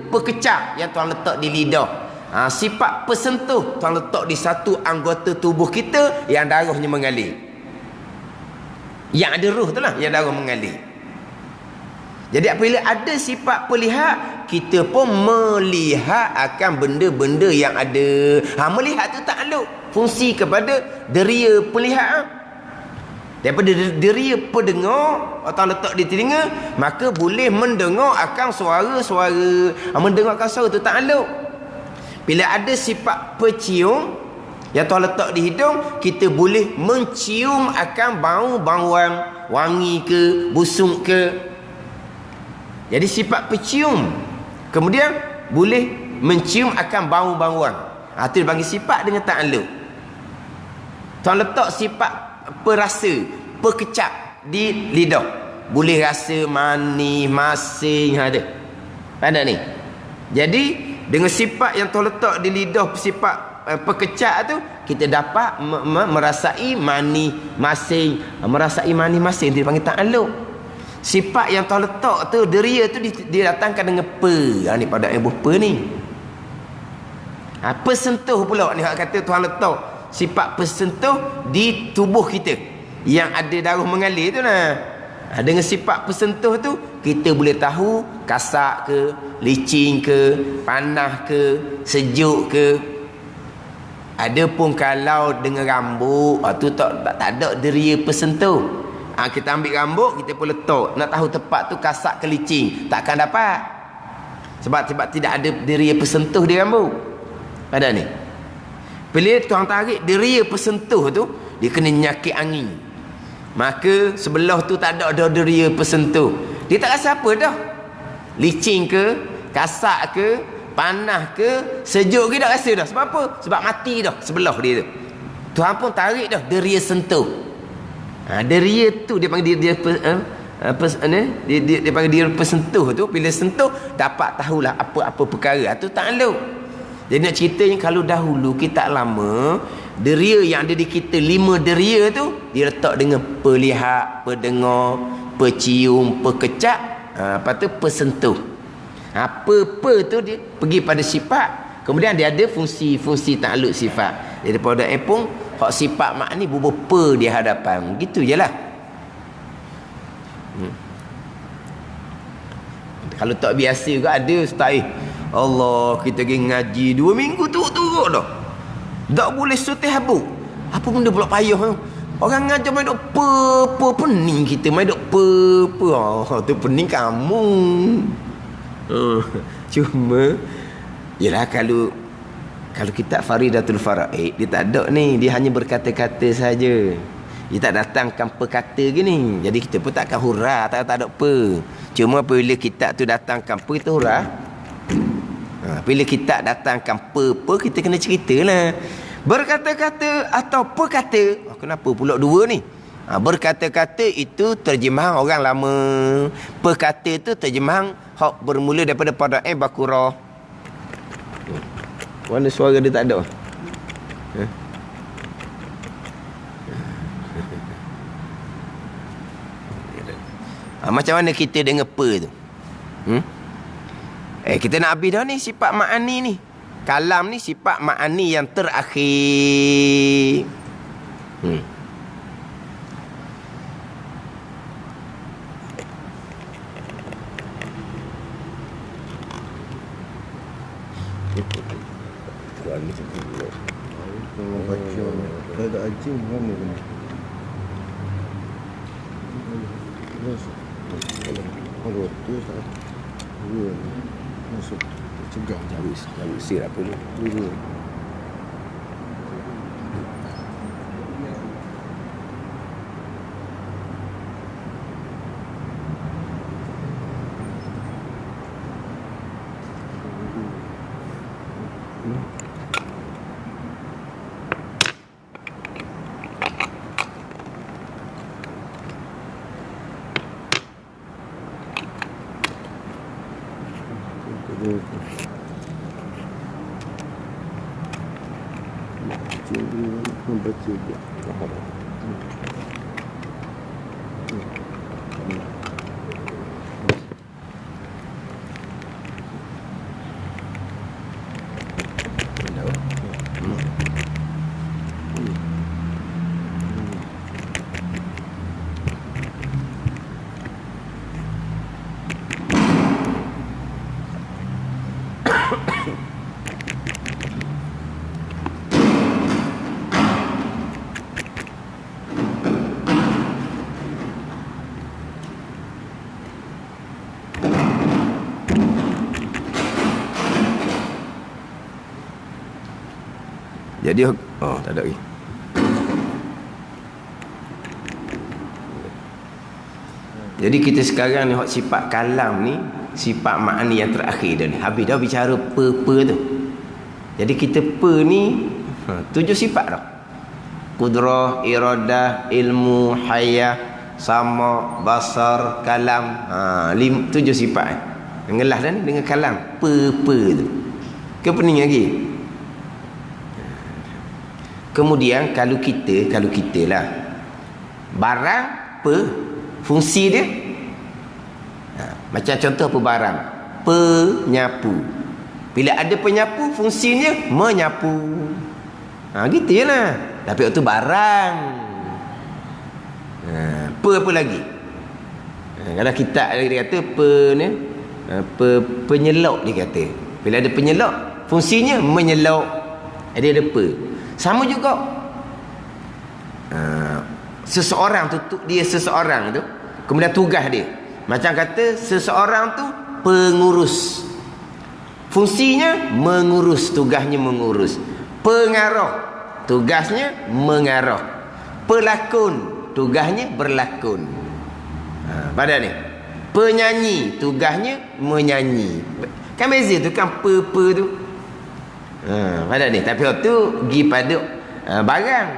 pekecap yang Tuhan letak di lidah, sifat persentuh Tuhan letak di satu anggota tubuh kita yang darahnya mengalir. Yang ada roh tu lah yang darah mengalir. Jadi apabila ada sifat pelihat, kita pun melihat akan benda-benda yang ada. Melihat tu takluk fungsi kepada deria pelihat. Daripada deria pendengar, Allah letak di telinga, maka boleh mendengar akan suara-suara. Mendengar akan suara tu takluk. Bila ada sifat pecium yang Tuhan letak di hidung, kita boleh mencium akan bau-bauan, wangi ke, busuk ke. Jadi sifat pecium. Kemudian boleh mencium akan bau-bauan. Itu dipanggil sifat dengan ta'alluq. Tuhan letak sifat perasa, perkecap di lidah. Boleh rasa manis, masing, ada. Ada ni. Jadi dengan sifat yang Tuhan letak di lidah, sifat perkecap tu, kita dapat merasai manis, masing. Merasai manis, masing. Itu dipanggil ta'alluq. Sifat yang Tuhan letak tu, deria tu dia datangkan dengan pe. Ni pada yang berpe ni. Persentuh pula ni hak kata Tuhan letak sifat persentuh di tubuh kita yang ada darah mengalir tu lah. Dengan sifat persentuh tu kita boleh tahu kasar ke, licin ke, panas ke, sejuk ke. Adapun kalau dengan rambut tu tak ada deria persentuh. Kita ambil rambut, kita pun letak. Nak tahu tepat tu kasar ke licin, takkan dapat. Sebab tidak ada deria persentuh di rambut. Ada ni. Bila tuan tarik deria persentuh tu, dia kena nyakit angin. Maka sebelah tu tak ada deria persentuh. Dia tak rasa apa dah. Licin ke, kasar ke, panas ke, sejuk ke, tak rasa dah. Sebab apa? Sebab mati dah sebelah dia tu. Tuhan pun tarik dah deria sentuh. Deria tu dia panggil dia panggil dia persentuh tu. Bila sentuh dapat tahulah apa-apa perkara tu tak lalu. Jadi nak ceritanya kalau dahulu kita lama, deria yang ada di kita 5 deria tu dia letak dengan perlihat, pendengar, pecium, pekecak, lepas tu persentuh. Apa tu dia pergi pada sifat. Kemudian dia ada fungsi takluk sifat. Daripada pun hak sifat makni berapa di hadapan. Gitu je lah. Kalau tak biasa juga ada ustaz. Allah, kita pergi ngaji 2 minggu turut-turut dah. Tak boleh sutih habuk. Apa benda pula payah tu? Orang ngajar main duk pening kita. Main duk tu pening kamu. Cuma yalah kalau kitab Faridatul Faraid dia tak ada ni, dia hanya berkata-kata saja. Dia tak datangkan perkata gini. Jadi kita pun takkan hurah, tak ada apa. Cuma apabila kitab tu datangkan apa, kita hurah. Bila kitab datangkan apa, kita kena ceritalah. Berkata-kata atau perkata. Kenapa pula dua ni? Berkata-kata itu terjemahan orang lama. Perkata itu terjemahan hak bermula daripada pada Baqarah. Mana suara dia tak ada? Macam mana kita dengar per tu? Kita nak habis dah ni sifat ma'ani ni. Kalam ni sifat ma'ani yang terakhir. Kalau baca tak ada ajing mana ni? Kalau tu tak masuk cegah Jalur sirap dulu. membaca dia. Jadi tak ada lagi. Jadi kita sekarang ni sifat kalam ni, sifat makni yang terakhir dah ni. Habis dah bicara pe tu. Jadi kita pe ni 7 sifat dah. Qudrah, iradah, ilmu, hayah, sama, basar, kalam. 7 sifat. Ngelah dah ni dengan kalam pe tu. Ke pening lagi? Kemudian kalau kita lah barang fungsi dia Macam contoh apa barang? Penyapu. Bila ada penyapu, fungsinya menyapu. Gitu je lah. Tapi itu barang. Apa lagi? Kalau kitab dia kata penyelok dia kata. Bila ada penyelok, fungsinya menyelok. Dia ada pe. Sama juga. Seseorang tu dia seseorang tu, kemudian tugas dia. Macam kata seseorang tu pengurus. Fungsinya mengurus, tugasnya mengurus. Pengarah, tugasnya mengarah. Pelakon, tugasnya berlakon. Pada ni. Penyanyi, tugasnya menyanyi. Kan beza tu kan pe tu. Pada ni. Tapi tu pergi pada barang.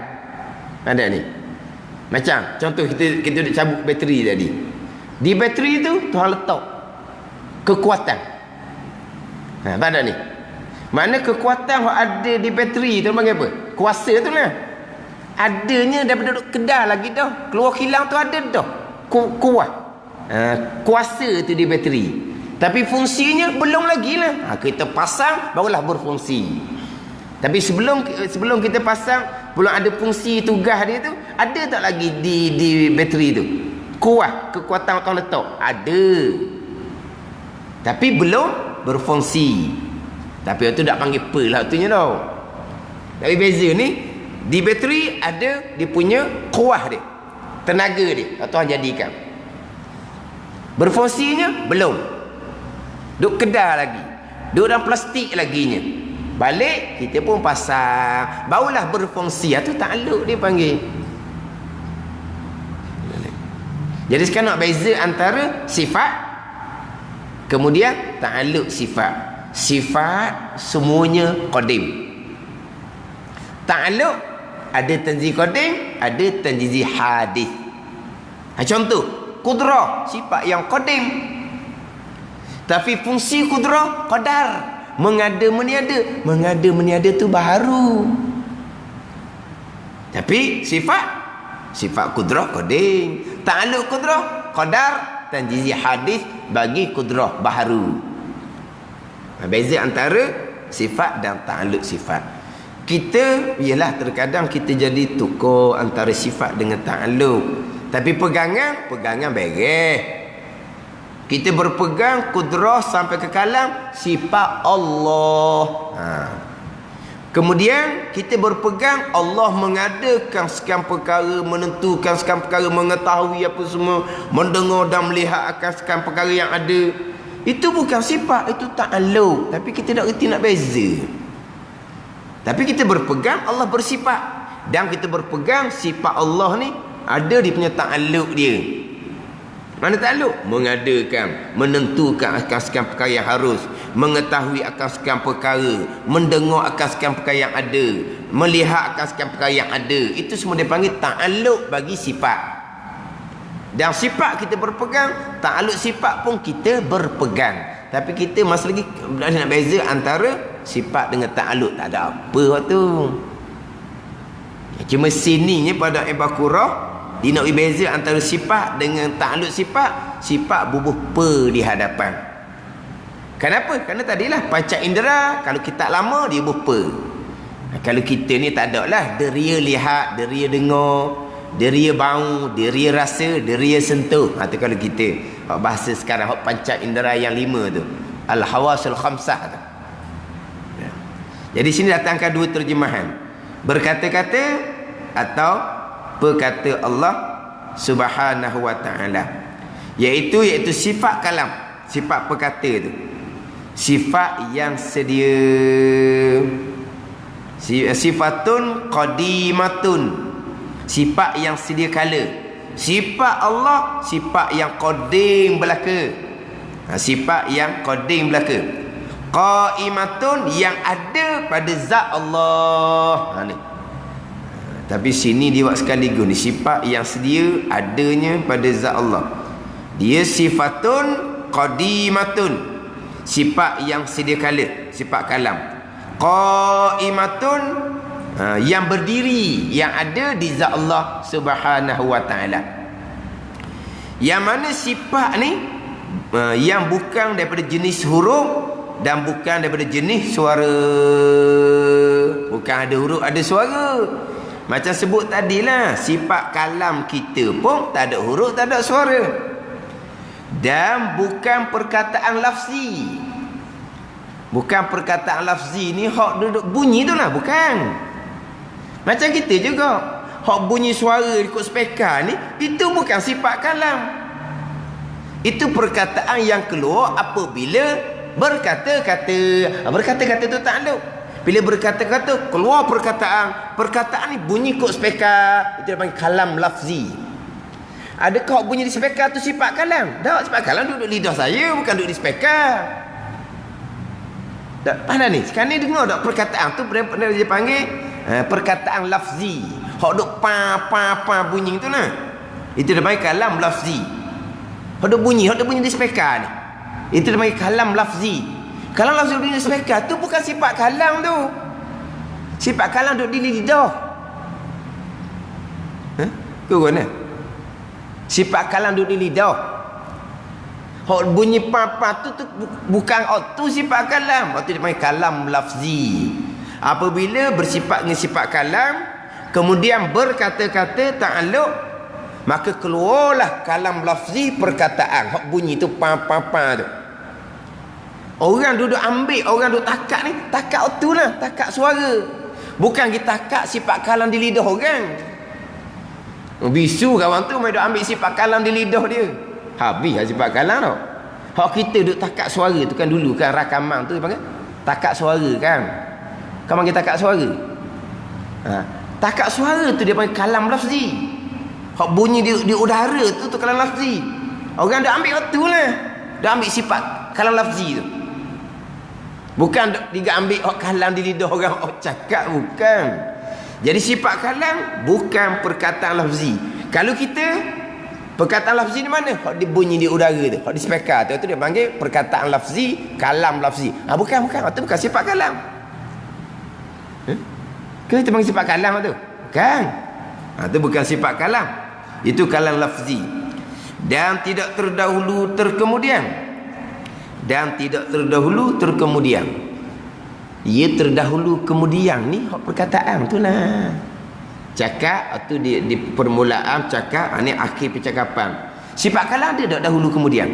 Pada ni. Macam contoh kita duk cabut bateri tadi. Di bateri tu Tuhan letak kekuatan. Pada ni. Mana kekuatan yang ada di bateri tu panggil apa? Kuasa tu lah. Adanya daripada duduk Kedah lagi dah. Keluar kilang tu ada dah. Kuat. Kuasa tu di bateri. Tapi fungsinya belum lagi lah. Kita pasang barulah berfungsi. Tapi sebelum kita pasang, belum ada fungsi tugas dia tu, ada tak lagi di bateri tu? Kuat, kekuatan orang letak. Ada. Tapi belum berfungsi. Tapi itu tak panggil pe lah itunya tau. Tapi beza ni, di bateri ada dia punya kuah dia. Tenaga dia. Tuhan jadikan. Berfungsinya belum. Duk Kedah lagi. Duk dalam plastik laginya. Balik kita pun pasang, barulah berfungsi. Itu takluk dia panggil. Jadi sekarang nak beza antara sifat kemudian takluk sifat. Sifat semuanya qadim. Takluk ada tanzih qadim, ada tanzih hadis. Contoh, kudrah sifat yang qadim. Tapi fungsi kudrah qadar. Mengada meniada tu baru. Tapi sifat kudrah qadim. Ta'alluq kudrah qadar, tanjizi hadis bagi kudrah baharu. Beza antara sifat dan ta'alluq sifat. Kita ialah terkadang kita jadi tukar antara sifat dengan ta'alluq. Tapi pegangan beres. Kita berpegang kudrah sampai ke kalam sifat Allah. Kemudian kita berpegang Allah mengadakan sekian perkara, menentukan sekian perkara, mengetahui apa semua, mendengar dan melihat akan sekian perkara yang ada. Itu bukan sifat, itu ta'alluq. Tapi kita tak reti nak beza. Tapi kita berpegang Allah bersifat. Dan kita berpegang sifat Allah ni ada dia punya ta'alluq dia. Mana takluk? Mengadakan, menentukan akan sekian perkara yang harus, mengetahui akan sekian perkara, mendengar akan sekian perkara yang ada, melihat akan sekian perkara yang ada. Itu semua dipanggil takluk bagi sifat. Dan sifat kita berpegang, takluk sifat pun kita berpegang. Tapi kita masih lagi nak beza antara sifat dengan takluk. Tak ada apa waktu. Cuma sininya pada Al-Baqarah dia nak beza antara sifat dengan ta'alluq sifat. Sifat bubuh pe di hadapan. Kenapa? Kerana tadilah panca indera, kalau kita lama dia bubuh pe. Kalau kita ni tak ada lah deria lihat, deria dengar, deria bau, deria rasa, deria sentuh. Itu kalau kita bahasa sekarang panca indera yang 5 tu, al-hawasul khamsah tu. Jadi sini datangkan dua terjemahan, berkata-kata atau perkata Allah Subhanahu wa ta'ala, iaitu sifat kalam, sifat perkata tu, sifat yang sedia, sifatun qadimatun, sifat yang sedia kala. Sifat Allah sifat yang qadim belaka. Sifat yang qadim belaka. Qaimatun yang ada pada zat Allah. Ni. Tapi sini dia buat sekaligus ni, sifat yang sedia adanya pada zat Allah. Dia sifatun qadimatun, sifat yang sedia kala, sifat kalam. Qaimatun yang berdiri, yang ada di zat Allah Subhanahu wa ta'ala. Yang mana sifat ni yang bukan daripada jenis huruf dan bukan daripada jenis suara. Bukan ada huruf, ada suara. Macam sebut tadilah, sifat kalam kita pun tak ada huruf, tak ada suara. Dan bukan perkataan lafzi. Bukan perkataan lafzi ni hak duduk bunyi tu lah, bukan. Macam kita juga, hak bunyi suara ikut speaker ni, itu bukan sifat kalam. Itu perkataan yang keluar apabila berkata-kata. Berkata-kata tu tak ada. Bila berkata-kata, keluar perkataan. Perkataan ni bunyi ikut speaker. Itu dia panggil kalam lafzi. Adakah bunyi di speaker tu sifat kalam? Tak, sifat kalam duduk lidah saya, bukan duduk di speaker. Tak, pandai ni. Sekarang ni dengar tak perkataan tu, dia panggil perkataan lafzi. Hak duk pa bunyi tu lah. Itu dia panggil kalam lafzi. Hak duk bunyi di speaker ni. Itu dia panggil kalam lafzi. Kalam lafzi di speaker tu bukan sifat kalam tu. Sifat kalam duk di lidah. Kau mana? Sifat kalam duk di lidah. Hak bunyi pa tu bukan tu sifat kalam. Waktu dia panggil kalam lafzi. Apabila bersifat dengan sifat kalam, kemudian berkata-kata ta'alluq, maka keluarlah kalam lafzi perkataan. Hak bunyi tu pa tu. Orang duduk ambil, orang duduk takak ni, takak tu lah, takak suara. Bukan kita takak sifat kalam di lidah orang. Bisu kawan tu main duduk ambil sifat kalam di lidah dia. Habis sifat kalam tau. Hak kita duduk takak suara tu kan dulu kan, rakaman tu panggil takak suara kan. Kau panggil takak suara. Takak suara tu dia panggil kalam lafzi. Hak bunyi di udara tu kalam lafzi. Orang dah ambil tu lah. Dah ambil sifat kalam lafzi tu. Bukan dia ambil kalam di lidah orang cakap, bukan. Jadi sifat kalam bukan perkataan lafzi. Kalau kita perkataan lafzi di mana? Hak dia bunyi di udara tu, hak di speaker tu dia panggil perkataan lafzi, kalam lafzi. Bukan. Itu bukan sifat kalam. Kita panggil sifat kalam tu. Bukan. Itu bukan sifat kalam. Itu kalam lafzi. Dan tidak terdahulu terkemudian. Dan tidak terdahulu terkemudian. Ia terdahulu kemudian ni hak perkataan tu lah. Cakap tu di permulaan cakap, ni akhir percakapan. Sifat kalam ada tak dahulu kemudian?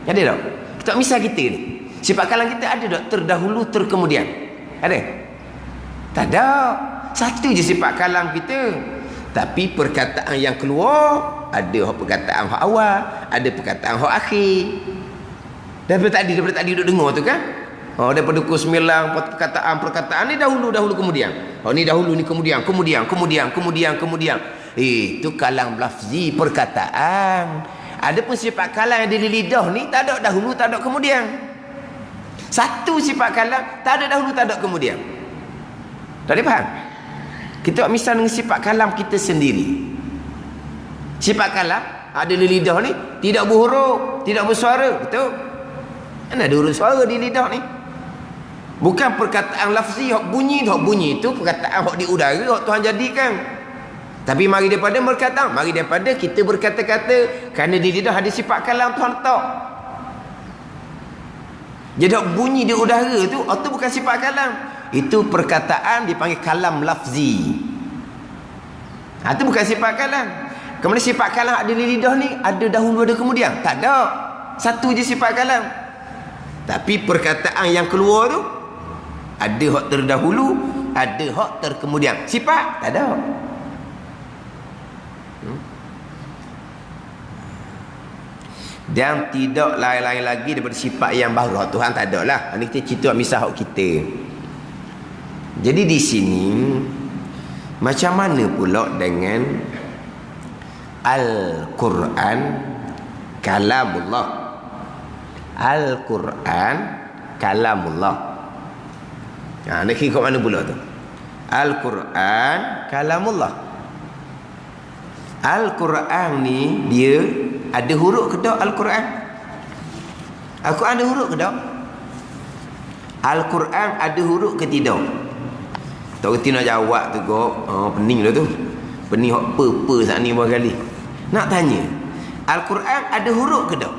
Ada tak? Kita misal kita ni. Sifat kalam kita ada tak terdahulu terkemudian? Ada? Tak ada. Satu je sifat kalam kita. Tapi perkataan yang keluar, ada hak perkataan hak awal, ada perkataan hak akhir. Daripada tadi duduk dengar tu kan. Daripada pukul 9 perkataan ni dahulu kemudian. Ni dahulu ni kemudian. Itu kalam lafzi perkataan. Ada pun sifat kalam yang di lidah ni tak ada dahulu, tak ada kemudian. Satu sifat kalam tak ada dahulu, tak ada kemudian. Tak ada faham? Kita buat misal dengan sifat kalam kita sendiri. Sifat kalam ada di lidah ni tidak berhuruf, tidak bersuara, betul? Kan ada huruf suara di lidah ni. Bukan perkataan lafzi hak bunyi tu perkataan hak di udara hak Tuhan jadikan. Tapi mari daripada berkata, mari daripada kita berkata-kata, kerana di lidah ada sifat kalam Tuhan letak. Jadi hak bunyi di udara tu itu bukan sifat kalam. Itu perkataan dipanggil kalam lafzi. Itu bukan sifat kalam. Kemudian sifat kalam ada di lidah ni ada dahulu ada kemudian? Tak ada. Satu je sifat kalam. Tapi perkataan yang keluar tu ada hak terdahulu, ada hak terkemudian. Sifat tak ada. Dan tidak lain-lain lagi daripada sifat yang baru. Hak Tuhan tak ada lah. Ini kita cerita misal hak kita. Jadi di sini macam mana pula dengan Al-Quran kalamullah. Al-Quran kalamullah. Nak kira kat mana pula tu? Al-Quran kalamullah. Al-Quran ni dia ada huruf ke tak Al-Quran? Al-Quran ada huruf ke tak? Al-Quran ada huruf ke tidak? Tak kerti nak jawab tu kok. Pening dah tu. Pening hok pe saat ni berapa kali. Nak tanya, Al-Quran ada huruf ke tak?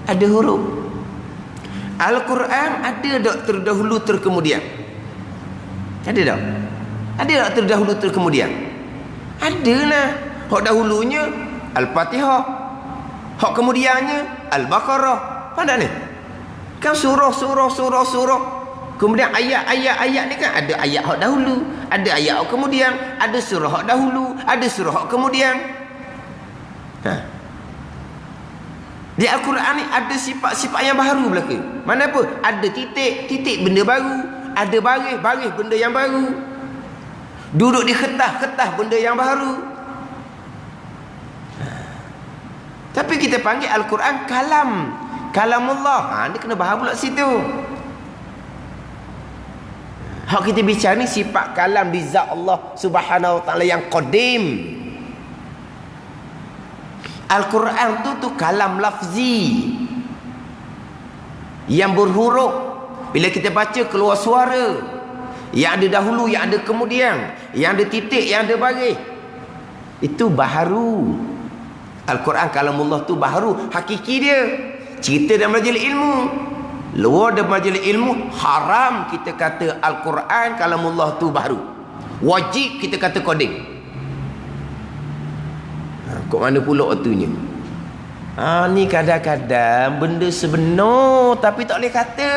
ada huruf. Al-Quran ada tak terdahulu terkemudian? Ada tak? Ada tak terdahulu terkemudian? Ada lah. Hak dahulunya Al-Fatihah, hak kemudiannya Al-Baqarah. Faham ni? Kan surah. Kemudian ayat ni kan ada ayat hak dahulu, ada ayat hak kemudian, ada surah hak dahulu, ada surah hak kemudian. Di Al-Quran ni ada sifat-sifat yang baru belaka. Mana apa? Ada titik benda baru, ada baris benda yang baru. Duduk di kertas benda yang baru. Tapi kita panggil Al-Quran kalamullah. Dia kena faham pula situ. Hak kita bicara ni sifat kalam di zat Allah Subhanahu wa taala yang qadim. Al-Quran tu kalam lafzi yang berhuruf. Bila kita baca keluar suara, yang ada dahulu, yang ada kemudian, yang ada titik, yang ada baris. Itu baharu. Al-Quran kalamullah tu baharu, hakiki dia. Cerita dalam majlis ilmu. Luar dari majlis ilmu haram kita kata Al-Quran kalamullah tu baharu. Wajib kita kata qadim. Kok mana pula waktunya? Ni kadang-kadang benda sebenar tapi tak boleh kata.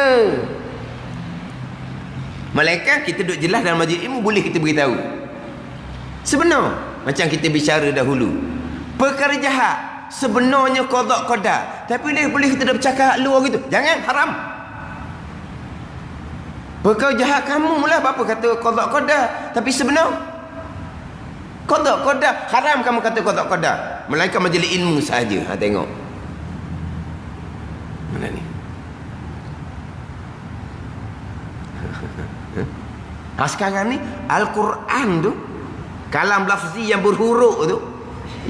Malaikat kita duduk jelas dalam majlis ilmu boleh kita beritahu. Sebenar. Macam kita bicara dahulu. Perkara jahat sebenarnya qada qadar. Tapi boleh kita dah bercakap luar gitu. Jangan, haram. Perkara jahat kamu lah apa kata qada qadar. Tapi sebenar qada qadar, haram kamu kata qada qadar. Melainkan majlis ilmu sahaja. Tengok. Mana ni? Sekarang ni Al-Quran tu kalam lafzi yang berhuruf tu,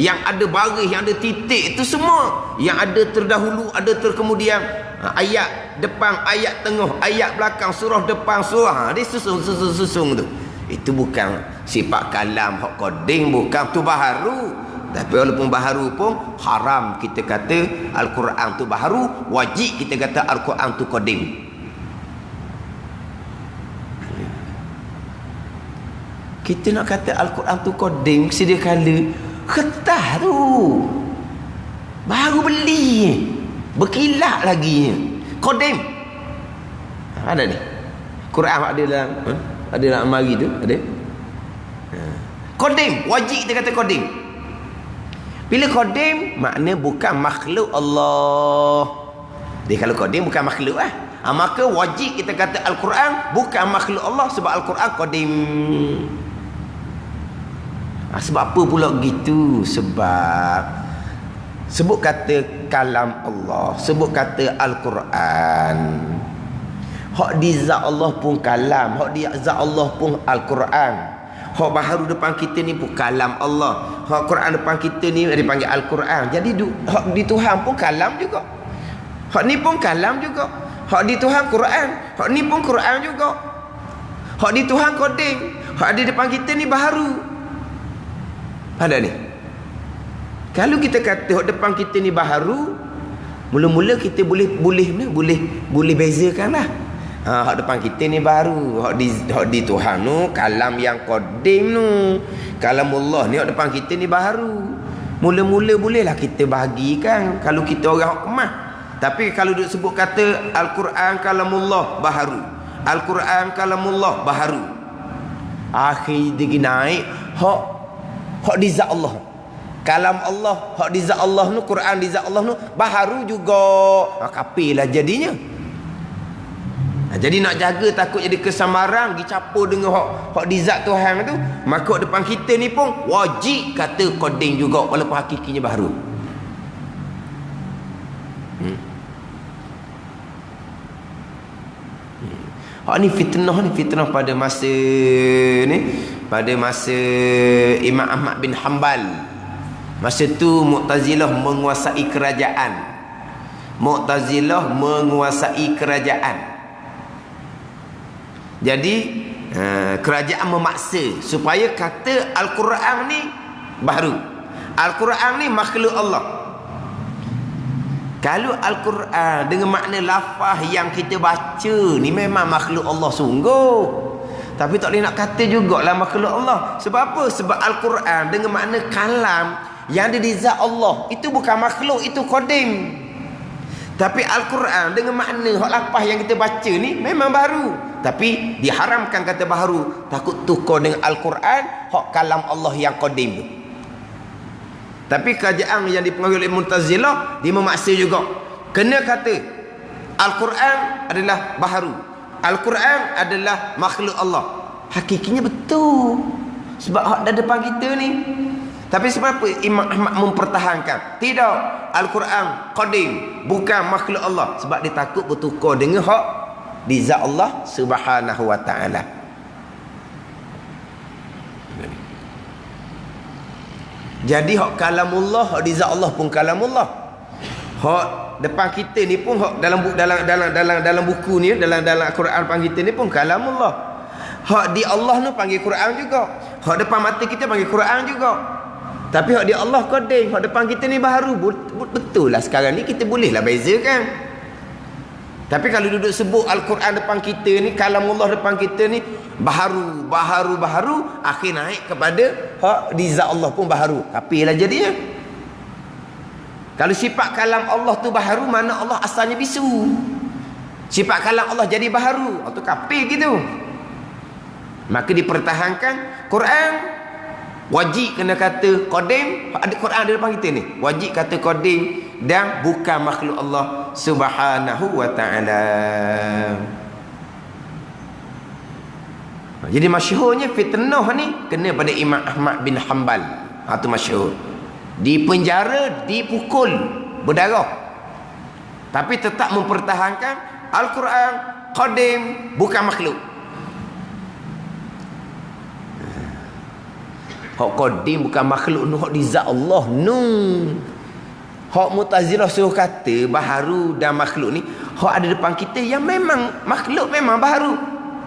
yang ada baris, yang ada titik, itu semua yang ada terdahulu, ada terkemudian, ayat depan, ayat tengah, ayat belakang, surah depan, surah, dia susung tu. Itu bukan sifat kalam hak qadim, bukan tu baharu. Tapi walaupun baharu pun haram kita kata Al-Quran tu baharu, wajib kita kata Al-Quran tu qadim. Kita nak kata Al-Quran tu qadim, sedia kala kertas tu baru beli, berkilat lagi qadim. Ada ni Quran ada dalam ada dalam mari tu ada. Qadim, wajib kita kata qadim. Bila qadim makna bukan makhluk Allah. Dia kalau qadim bukan makhluk lah. Maka wajib kita kata Al-Quran bukan makhluk Allah sebab Al-Quran qadim. Sebab apa pula gitu? Sebab sebut kata kalam Allah, sebut kata Al-Quran. Hak di zat Allah pun kalam, hak di zat Allah pun Al-Quran. Hak baharu depan kita ni pun kalam Allah. Hak Quran depan kita ni dipanggil Al-Quran. Jadi hak di Tuhan pun kalam juga. Hak ni pun kalam juga. Hak di Tuhan Quran, hak ni pun Quran juga. Hak di Tuhan qadim, hak di depan kita ni baharu. Ada ni. Kalau kita kata hak depan kita ni baharu, mula-mula kita boleh bezakanlah. Hak depan kita ni baru, hak di Tuhan tu kalam yang qadim tu. Kalamullah ni hak depan kita ni baharu. Mula-mula bolehlah kita bahagikan kalau kita orang hak kemah. Tapi kalau duk sebut kata Al-Quran kalamullah baharu, Al-Quran kalamullah baharu, akhir dia naik hak di zat Allah. Kalam Allah, hak di zat Allah tu, Quran di zat Allah tu baharu juga. Kapirlah jadinya. Jadi nak jaga takut jadi kesamaran, dicampur dengan hak di zat Tuhan tu, maka depan kita ni pun wajib kata qadim juga walaupun hakikinya baharu. Hak ni fitnah pada masa ni, pada masa Imam Ahmad bin Hanbal. Masa tu Mu'tazilah menguasai kerajaan. Mu'tazilah menguasai kerajaan. Jadi kerajaan memaksa supaya kata Al-Quran ni baharu, Al-Quran ni makhluk Allah. Kalau Al-Quran dengan makna lafaz yang kita baca ni memang makhluk Allah sungguh. Tapi tak boleh nak kata jugalah makhluk Allah. Sebab apa? Sebab Al-Quran dengan makna kalam yang ada di zat Allah, itu bukan makhluk, itu qadim. Tapi Al-Quran dengan makna hak lafaz yang kita baca ni memang baru. Tapi diharamkan kata baru. Takut tukar dengan Al-Quran hak kalam Allah yang qadim tu. Tapi kerajaan yang dipengaruhi oleh Mu'tazilah, dia memaksa juga. Kena kata Al-Quran adalah baharu. Al-Quran adalah makhluk Allah. Hakikinya betul. Sebab hak dah depan kita ni. Tapi sebab apa Imam Ahmad mempertahankan? Tidak. Al-Quran qadim, bukan makhluk Allah. Sebab dia takut bertukar dengan hak di zat Allah Subhanahu wa ta'ala. Jadi hak kalamullah, hak di zat Allah pun kalamullah. Hak depan kita ni pun hak dalam buku ni, dalam Al-Quran depan kita ni pun kalamullah. Hak di Allah ni panggil Quran juga. Hak depan mata kita panggil Quran juga. Tapi hak di Allah qadim, hak depan kita ni baru. Betul lah sekarang ni kita bolehlah bezakan. Tapi kalau duduk sebut Al-Quran depan kita ni, kalamullah depan kita ni baharu, akhir naik kepada hak di zat Allah pun baharu. Tapi lah jadinya. Kalau sifat kalam Allah tu baharu, mana Allah asalnya bisu. Sifat kalam Allah jadi baharu, atau kafir gitu. Maka dipertahankan Quran wajib kena kata qadim. Ada Quran ada depan kita ni, wajib kata qadim dan bukan makhluk Allah Subhanahu wa ta'ala. Jadi masyhurnya fitnah ni kena pada Imam Ahmad bin Hanbal. Itu masyhur. Di penjara, dipukul, berdarah. Tapi tetap mempertahankan Al-Quran qadim, bukan makhluk. Hak qadim bukan makhluk nu, hak di zat Allah nu. Hak Mu'tazilah suruh kata baharu dan makhluk ni, hak ada depan kita yang memang makhluk, memang baharu.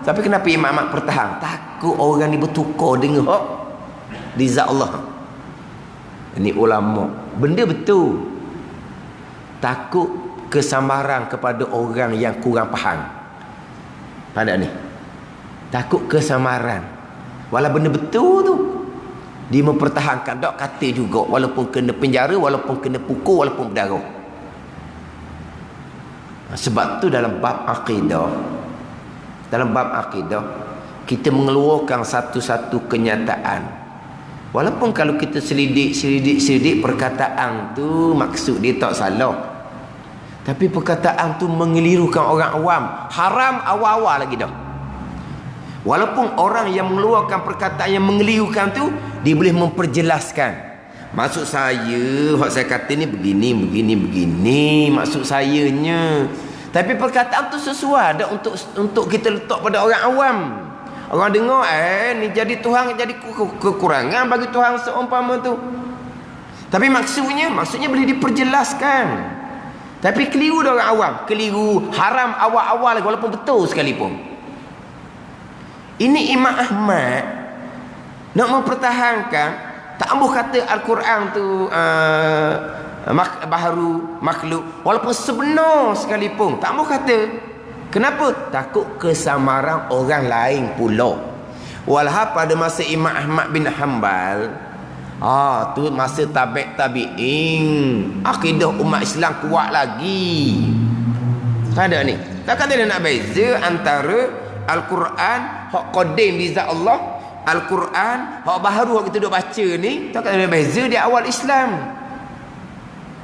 Tapi kenapa Imam Ahmad pertahan? Takut orang ni bertukar dengan hak di zat Allah. Ini ulama. Benda betul. Takut kesamaran kepada orang yang kurang faham. Pada ni. Takut kesamaran. Walau benda betul tu, dia mempertahankan, tak kata juga walaupun kena penjara, walaupun kena pukul, walaupun berdarah. Sebab tu dalam bab akidah, kita mengeluarkan satu-satu kenyataan. Walaupun kalau kita selidik perkataan tu maksud dia tak salah, tapi perkataan tu mengelirukan orang awam. Haram awal-awal lagi dah. Walaupun orang yang mengeluarkan perkataan yang mengelirukan tu, dia boleh memperjelaskan. Maksud saya, hak saya kata ni begini, maksud sayanya. Tapi perkataan tu sesuai dah untuk kita letak pada orang awam. Orang dengar, ni jadi Tuhan jadi kekurangan bagi Tuhan seumpama tu. Tapi maksudnya boleh diperjelaskan. Tapi keliru dah orang awam. Keliru, haram awal-awal lagi, walaupun betul sekalipun. Ini Imam Ahmad nak mempertahankan, tak ambuh kata Al-Quran tu baharu, makhluk, walaupun sebenar sekalipun, tak ambuh kata. Kenapa? Takut kesamaran orang lain pula. Walhal pada masa Imam Ahmad bin Hanbal, tu masa tabi'in, akidah umat Islam kuat lagi. Tak ada ni. Takkan dia nak beza antara Al-Quran hak qadim di zat Allah, Al-Quran hak baharu hak kita duk baca ni, takkan ada beza di awal Islam.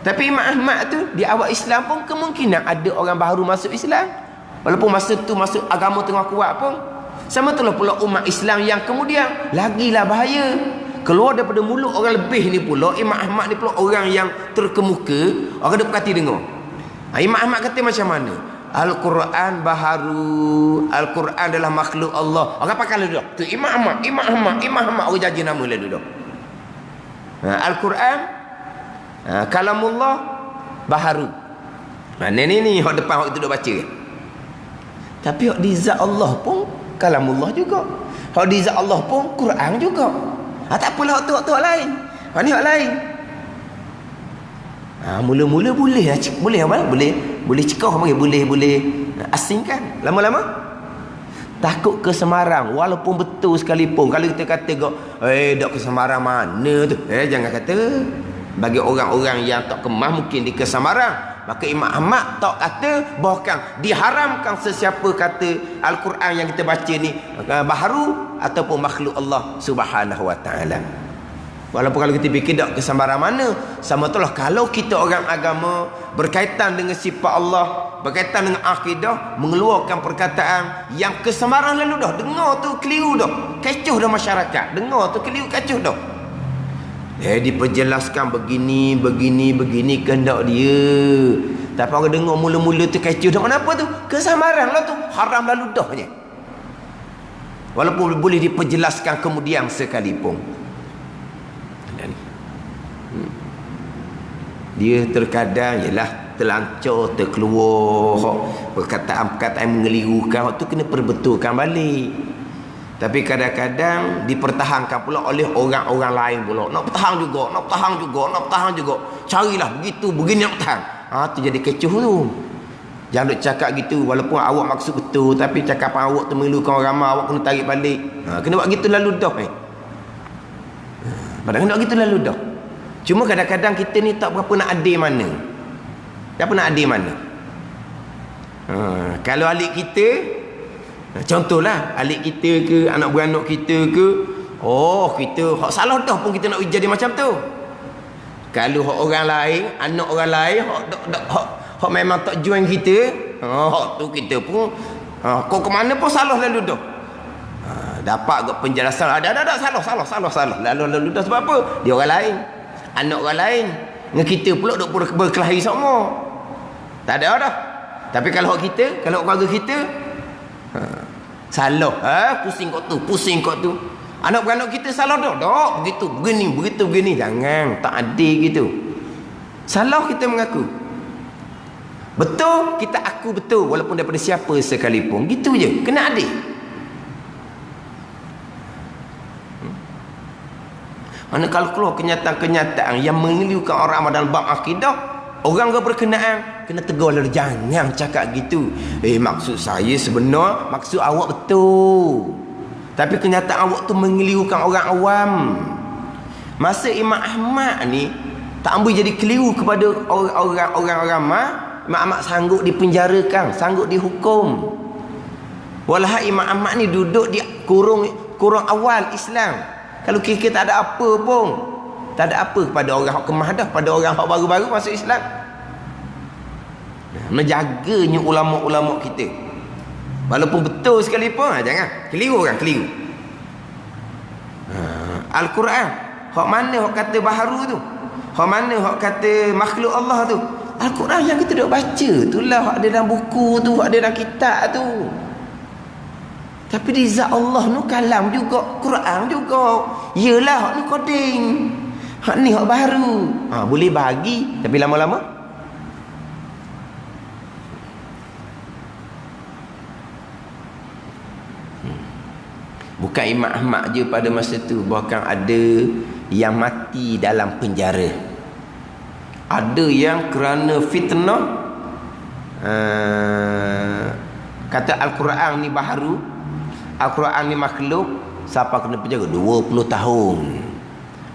Tapi Imam Ahmad tu di awal Islam pun kemungkinan ada orang baharu masuk Islam. Walaupun masa tu masuk agama tengah kuat pun. Sama tu lah pula umat Islam yang kemudian lagilah bahaya. Keluar daripada mulut orang lebih ni pula, Imam Ahmad ni pula orang yang terkemuka, orang duk berkati dengar. Imam Ahmad kata macam mana? Al-Quran baharu, Al-Quran adalah makhluk Allah. Orang pakai duduk tu Imam Ahmad orang janji nama lah duduk. Al-Quran kalamullah baharu. Mana ni hak depan hak kita duduk baca. Tapi hak di zat Allah pun kalamullah juga. Hak di zat Allah pun Quran juga. Tak apalah hak tu hak lain. Hak ni hak lain. Mula-mula boleh lah, boleh apa? Boleh cekah panggil, boleh asingkan. Lama-lama takut ke Semarang walaupun betul sekalipun. Kalau kita kata dok ke Semarang mana tu? Jangan kata. Bagi orang-orang yang tak kemah mungkin di ke Semarang, maka Imam Ahmad tak kata bahkan diharamkan sesiapa kata Al-Quran yang kita baca ni baharu ataupun makhluk Allah Subhanahu wa taala. Walaupun kalau kita fikir tak ke Semarang mana, sama tu lah kalau kita orang agama berkaitan dengan sifat Allah, berkaitan dengan akidah, mengeluarkan perkataan yang ke Semarang lalu dah, dengar tu keliru dah, kecoh dah masyarakat, dengar tu keliru kecoh dah. Diperjelaskan begini kehendak dia. Tapi orang dengar mula-mula tu kecoh dah, kenapa tu? Ke Semarang lah tu, haram lalu dah je. Walaupun boleh diperjelaskan kemudian sekalipun. Dia terkadang ialah terlancar, terkeluar perkataan-perkataan mengelirukan, waktu kena perbetulkan balik. Tapi kadang-kadang dipertahankan pula oleh orang-orang lain pula. Nak bertahan juga. Carilah begitu, begini nak bertahan. Tu jadi kecoh tu. Jangan duk cakap gitu walaupun awak maksud betul, tapi cakapan awak tu mengeluarkan orang ramai, awak kena tarik balik. Kena buat gitu lalu dah. Padahal kena buat gitu lalu dah. Cuma kadang-kadang kita ni tak berapa nak adil mana. Tak berapa nak adil mana. Kalau alik kita, contohlah alik kita ke, anak beranak kita ke, kita hak salah dah pun kita nak jadi macam tu. Kalau hak orang lain, anak orang lain, hak memang tak join kita, hak tu kita pun kau ke mana pun salah lalu dah. Dapat agak penjelasan, ada salah. Lalu dah sebab apa? Dia orang lain. Anak orang lain dengan kita pula duk berkelahi sama. Tak ada dah. Tapi kalau kita, kalau keluarga kita salah, pusing kau tu. Anak beranak kita salah dah. Tak, begitu begini. Jangan, tak adil gitu. Salah kita mengaku. Betul, kita aku betul walaupun daripada siapa sekalipun. Gitu je, kena adil. Mana kalau keluar kenyataan-kenyataan yang mengelirukan orang dalam bab akidah, orang berkenaan kena tegur lalu, jangan cakap gitu. Maksud saya sebenar, maksud awak betul. Tapi kenyataan awak tu mengelirukan orang awam. Masa Imam Ahmad ni tak ambil jadi keliru kepada orang ramai, Imam Ahmad sanggup dipenjarakan, sanggup dihukum. Walhal Imam Ahmad ni duduk di kurung awal Islam. Kalau kira tak ada apa pun, tak ada apa kepada orang hak kemah dah, pada orang hak baru-baru masuk Islam. Menjaganya ulama-ulama kita. Walaupun betul sekalipun, jangan keliru orang, keliru. Al-Quran, hak mana hak kata baharu tu? Hak mana hak kata makhluk Allah tu? Al-Quran yang kita duk baca, itulah hak ada dalam buku tu, hak ada dalam kitab tu. Tapi di zat Allah ni kalam juga, Quran juga. Yelah hak ni coding. Hak ni hak baru. Boleh bagi tapi lama-lama bukan Imam Ahmad je pada masa tu, bahkan ada yang mati dalam penjara. Ada yang kerana fitnah kata Al-Quran ni baharu, Al-Quran ni makhluk, siapa kena penjara 20 tahun.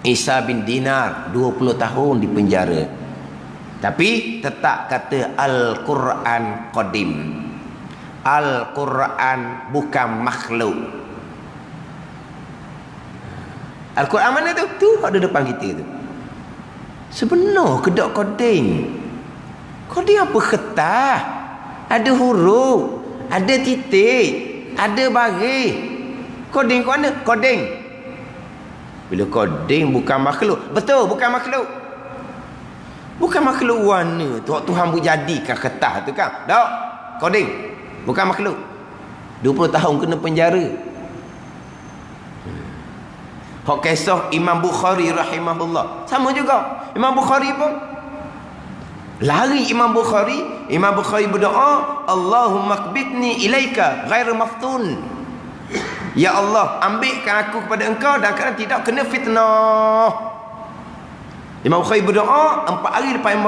Isa bin Dinar 20 tahun di penjara. Tapi tetap kata Al-Quran qadim. Al-Quran bukan makhluk. Al-Quran mana tu? Tu ada depan kita tu. Sebenar kedok koding. Koding apa ketah? Ada huruf, ada titik, ada baris. Koding kat mana? Koding. Bila koding bukan makhluk. Betul, bukan makhluk. Bukan makhluk warna tu Tuhan berjadikan kertas tu kan. Tak. Koding. Bukan makhluk. 20 tahun kena penjara. Hak kisah Imam Bukhari rahimahullah. Sama juga. Imam Bukhari pun lari Imam Bukhari berdoa, Allahumma qbidni ilaika ghair maftun. Ya Allah, ambilkan aku kepada engkau dan kerana tidak kena fitnah. Imam Bukhari berdoa 4 hari lepas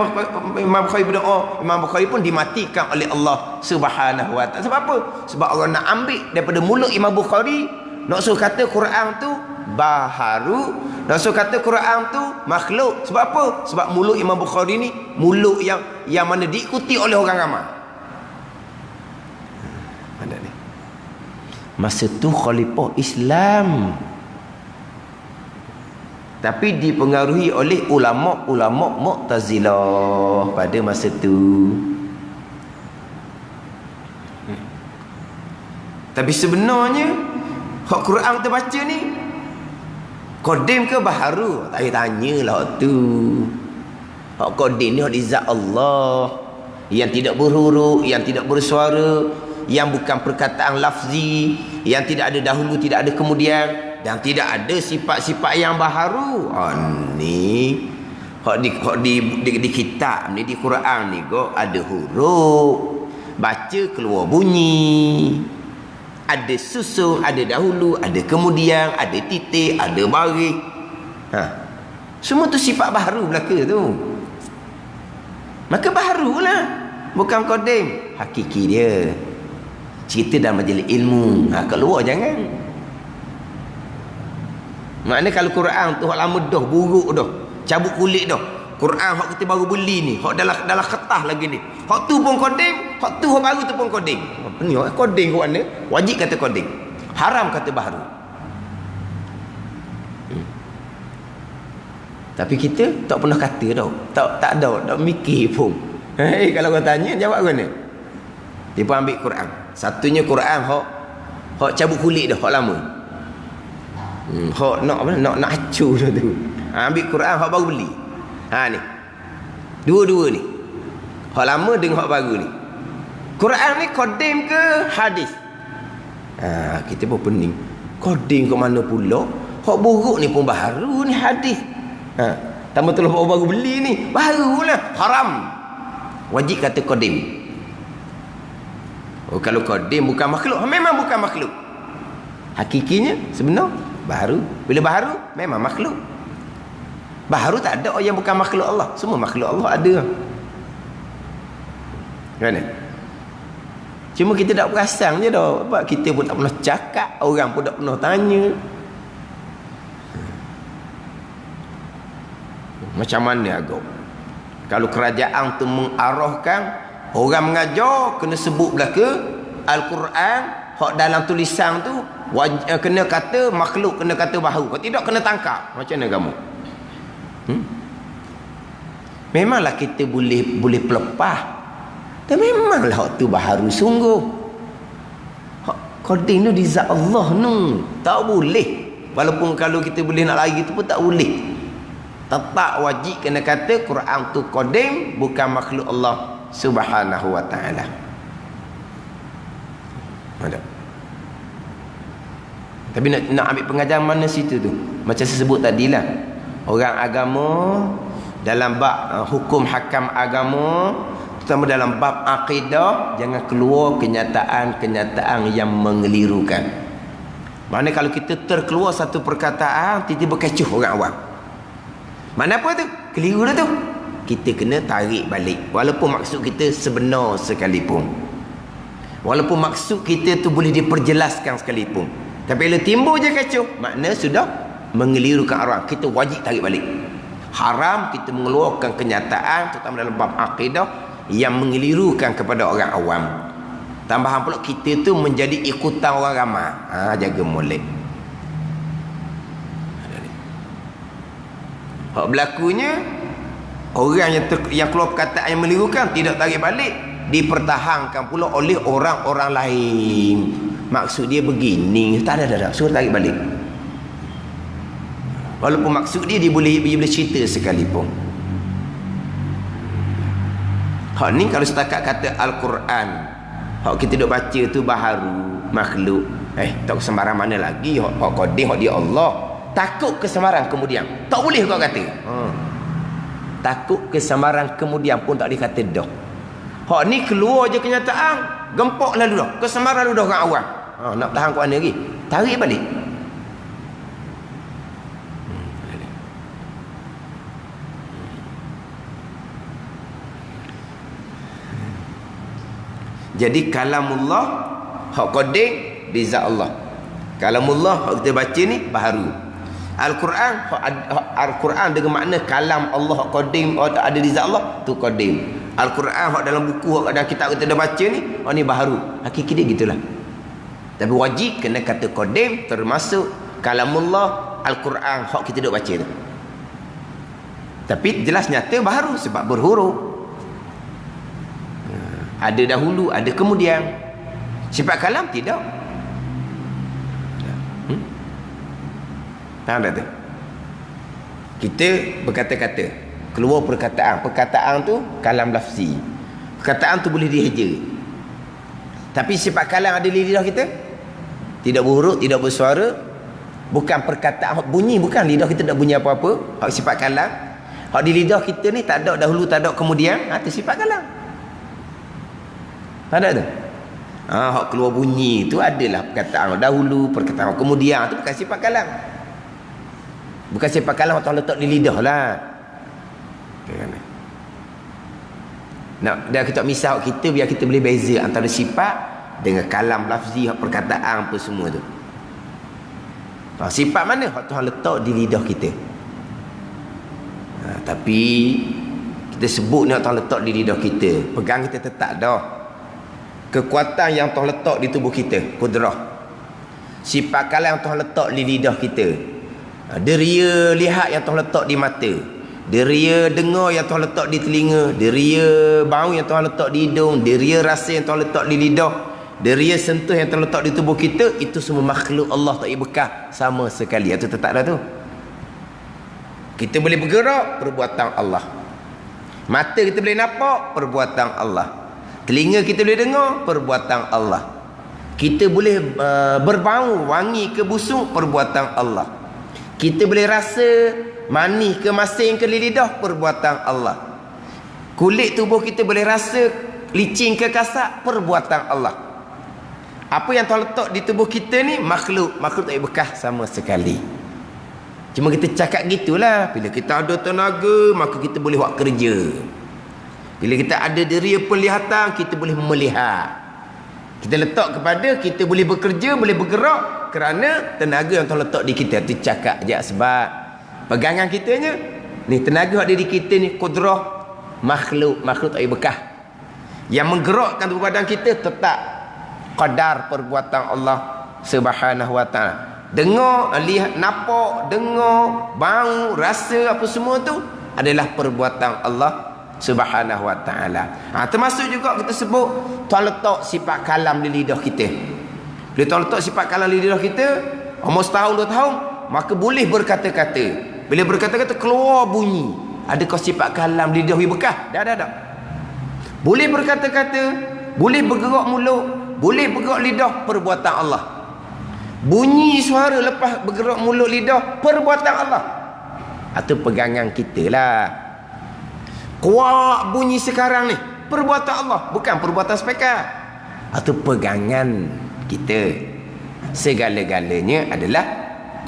Imam Bukhari berdoa, Imam Bukhari pun dimatikan oleh Allah Subhanahu wa taala. Sebab apa? Sebab orang nak ambil daripada mulut Imam Bukhari, nak suruh kata Quran tu baharu, nak suruh kata Quran tu makhluk. Sebab apa? Sebab mulut Imam Bukhari ni mulut yang mana diikuti oleh orang ramai. Ada ni. Masa tu khalifah Islam, tapi dipengaruhi oleh ulama-ulama Mu'tazilah pada masa tu. Tapi sebenarnya hak Quran kita baca ni qadim ke baharu? Tak payah tanyalah hak tu. Hak qadim ni hak zat Allah, yang tidak berhuruf, yang tidak bersuara, yang bukan perkataan lafzi, yang tidak ada dahulu, tidak ada kemudian, dan tidak ada sifat-sifat yang baharu. Ni hak di kitab ni, di Quran ni kok ada huruf, baca keluar bunyi, ada susun, ada dahulu, ada kemudian, ada titik, ada baris. Semua tu sifat baharu belaka tu. Maka baharulah, bukan qadim. Hakiki dia cerita dalam majlis ilmu. Kat luar jangan. Maknanya kalau Quran tu hak lama dah, buruk dah, cabut kulit dah. Quran hak kita baru beli ni, hak dalam kertas lagi ni, hak tu pun qadim, hak tu hak baru tu pun qadim. Apa ni qadim kat mana? Wajib kata qadim, haram kata baharu. Tapi kita tak pernah kata tau. Tak ada, tak mikir pun. Kalau kau tanya, jawab mana? Dia pun ambil Quran. Satunya Quran hak cabut kulit dah, hak lama. Hak nak acu dah tu. Ambil Quran hak baru beli. Ni. Dua-dua ni. Hak lama dengan hak baru ni. Quran ni qadim ke hadis? Kita pun pening. Qadim ke mana pula? Hak buruk ni pun baharu ni hadis. Tambah tu baru beli ni, barulah haram. Wajib kata qadim. Kalau qadim bukan makhluk, memang bukan makhluk. Hakikinya sebenar baharu. Bila baharu memang makhluk. Baharu tak ada yang bukan makhluk Allah. Semua makhluk Allah ada. Kan? Cuma kita tak perasan je dah. Sebab kita pun tak pernah cakap, orang pun tak pernah tanya. Macam mana agak? Kalau kerajaan tu mengarahkan orang mengajar, kena sebut belaka Al-Quran, hak dalam tulisan tu kena kata makhluk, kena kata baharu. Kalau tidak kena tangkap. Macam mana kamu? Memanglah kita boleh pelepah. Dan memanglah hak tu baharu sungguh. Hak qadim tu di zat Allah nu. Tak boleh. Walaupun kalau kita boleh nak lari tu pun tak boleh. Tetap wajib kena kata Quran tu qadim, bukan makhluk Allah Subhanahu wa taala. Ada. Tapi nak ambil pengajaran mana situ tu? Macam saya sebut tadilah. Orang agama dalam bab hukum hakam agama, terutama dalam bab akidah, jangan keluar kenyataan-kenyataan yang mengelirukan. Mana kalau kita terkeluar satu perkataan, tiba-tiba kecoh orang awam. Mana apa tu? Keliru dah tu. Kita kena tarik balik. Walaupun maksud kita sebenar sekalipun. Walaupun maksud kita tu boleh diperjelaskan sekalipun. Tapi bila timbul je kacau, makna sudah mengelirukan orang. Kita wajib tarik balik. Haram kita mengeluarkan kenyataan, terutama dalam bab akidah, yang mengelirukan kepada orang awam. Tambahan pula kita tu menjadi ikutan orang ramai. Jaga molek. Hak berlakunya orang yang keluar perkataan yang melirukan tidak tarik balik, dipertahankan pula oleh orang-orang lain. Maksud dia begini, tak ada, suruh tarik balik. Walaupun maksud dia boleh cerita sekalipun. Hak ni kalau setakat kata Al-Quran, hak kita duk baca tu baharu, makhluk. Tak sembarang mana lagi hak qadim, hak dia Allah. Takut kesemarang kemudian. Tak boleh kau kata. Takut kesemarang kemudian pun tak boleh kata dah. Hak ni keluar je kenyataan, gempok lalu dah. Kesemarang lalu dah orang awam. Nak tahan Quran lagi. Tarik balik. Jadi kalamullah hak qadim di zat Allah. Kalamullah hak kita baca ni baharu. Al-Quran Al-Quran dengan makna kalam Allah hak qadim ada di zat Allah tu qadim. Al-Quran hak dalam buku hak dalam kitab kita dah baca ni ni baharu. Hakiki dia gitulah. Tapi wajib kena kata qadim termasuk kalamullah Al-Quran hak kita duk baca tu. Tapi jelas nyata baharu sebab berhuruf. Ada dahulu, ada kemudian. Sifat kalam tidak. Faham tak tu? Kita berkata-kata, keluar perkataan. Perkataan tu kalam lafzi. Perkataan tu boleh diheja. Tapi sifat kalam ada di lidah kita? Tidak berhuruf, tidak bersuara. Bukan perkataan bunyi, bukan lidah kita tak bunyi apa-apa. Hak sifat kalam. Hak di lidah kita ni tak ada dahulu, tak ada kemudian. Itu sifat kalam. Ada tu? Hak keluar bunyi tu adalah perkataan dahulu, perkataan kemudian. Itu bukan sifat kalam. Bukan sifat kalam atau letak di lidah lah. Nak dah kita misal kita biar kita boleh beza antara sifat dengan kalam lafzi, perkataan apa semua tu. Sifat mana? Hak Tuhan letak di lidah kita. Tapi kita sebut ni Tuhan letak di lidah kita. Pegang kita tetap dah. Kekuatan yang Tuhan letak di tubuh kita, kudrah. Sifat kalam yang Tuhan letak di lidah kita. Deria lihat yang Tuhan letak di mata. Deria dengar yang Tuhan letak di telinga. Deria bau yang Tuhan letak di hidung. Deria rasa yang Tuhan letak di lidah. Deria sentuh yang Tuhan letak di tubuh kita. Itu semua makhluk Allah tak bekas sama sekali. Itu tetap dah tu. Kita boleh bergerak, perbuatan Allah. Mata kita boleh nampak, perbuatan Allah. Telinga kita boleh dengar, perbuatan Allah. Kita boleh berbau, wangi ke busuk, perbuatan Allah. Kita boleh rasa manis ke masin ke lidah, perbuatan Allah. Kulit tubuh kita boleh rasa licin ke kasar, perbuatan Allah. Apa yang Tuhan letak di tubuh kita ni makhluk tak bekas sama sekali. Cuma kita cakap gitulah, bila kita ada tenaga maka kita boleh buat kerja. Bila kita ada deria penglihatan, kita boleh melihat. Kita letak kepada kita boleh bekerja, boleh bergerak kerana tenaga yang Tuhan letak di kita. Itu cakap je sebab pegangan kitanya ni tenaga ada di kita ni kudrah makhluk tak bekas. Yang menggerakkan tubuh badan kita tetap qadar perbuatan Allah Subhanahu wa taala. Dengar, lihat, nampak, dengar, bau, rasa apa semua tu adalah perbuatan Allah Subhanahu wa taala. Termasuk juga kita sebut Tuhan letak sifat kalam di lidah kita. Bila Tuhan letak sifat kalam di lidah kita, umur setahun 2 tahun, maka boleh berkata-kata. Bila berkata-kata keluar bunyi. Adakah sifat kalam di lidah bekas? Dah. Boleh berkata-kata, boleh bergerak mulut, boleh bergerak lidah, perbuatan Allah. Bunyi suara lepas bergerak mulut lidah, perbuatan Allah. Atau pegangan kita lah. Kuat bunyi sekarang ni, perbuatan Allah, bukan perbuatan speaker. Atau pegangan kita. Segala-galanya adalah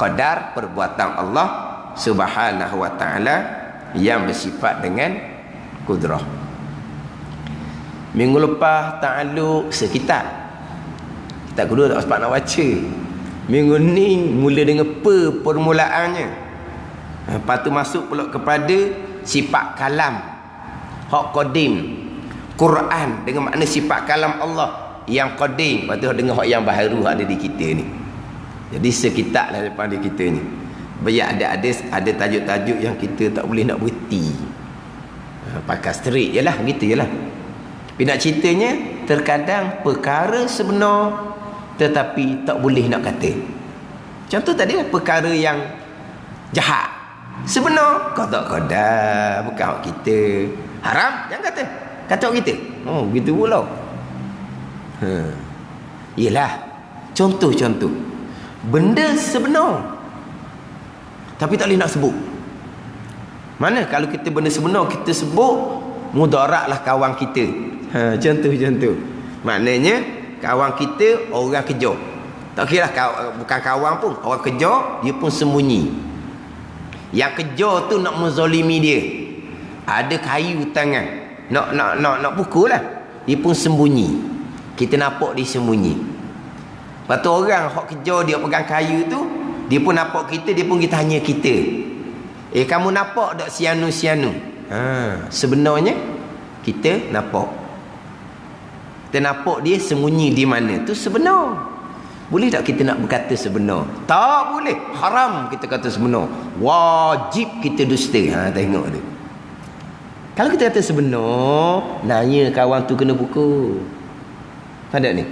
qadar perbuatan Allah Subhanahu wa taala yang bersifat dengan kudrah. Minggu lepas ta'alluq sekitab. Kitab kedua tak sempat nak baca. Minggu ni mula dengan permulaannya. Lepas tu masuk pula kepada sifat kalam hak qadim. Quran dengan makna sifat kalam Allah yang qadim. Lepas tu dengan hak yang baharu ada di kita ni. Jadi sekitab lah depan di kita ni. Banyak ada tajuk-tajuk yang kita tak boleh nak berhenti. Pakai straight je lah, gitu je lah. Tapi nak ceritanya, terkadang perkara sebenar tetapi tak boleh nak kata. Contoh tadi perkara yang jahat sebenar, qada bukan hak kita. Haram, jangan kata. Kata hak kita. Oh, begitu pula. Yelah, contoh-contoh benda sebenar tapi tak boleh nak sebut. Mana kalau kita benda sebenar kita sebut, mudaratlah kawan kita. Contoh-contoh. Maknanya kawan kita orang kerja. Tak kira bukan kawan pun, orang kerja dia pun sembunyi. Yang kerja tu nak menzalimi dia. Ada kayu tangan. Nak pukul lah. Dia pun sembunyi. Kita nampak dia sembunyi. Lepas tu orang hok kerja dia pegang kayu tu, dia pun nampak kita, dia pun kita tanya kita. Kamu nampak tak sianu-sianu? Sebenarnya kita nampak. Kita nampak dia sembunyi di mana. Tu sebenar. Boleh tak kita nak berkata sebenar? Tak boleh. Haram kita kata sebenar. Wajib kita dusta. Tengok tu. Kalau kita kata sebenar, nanya kawan tu kena pukul. Ada ni.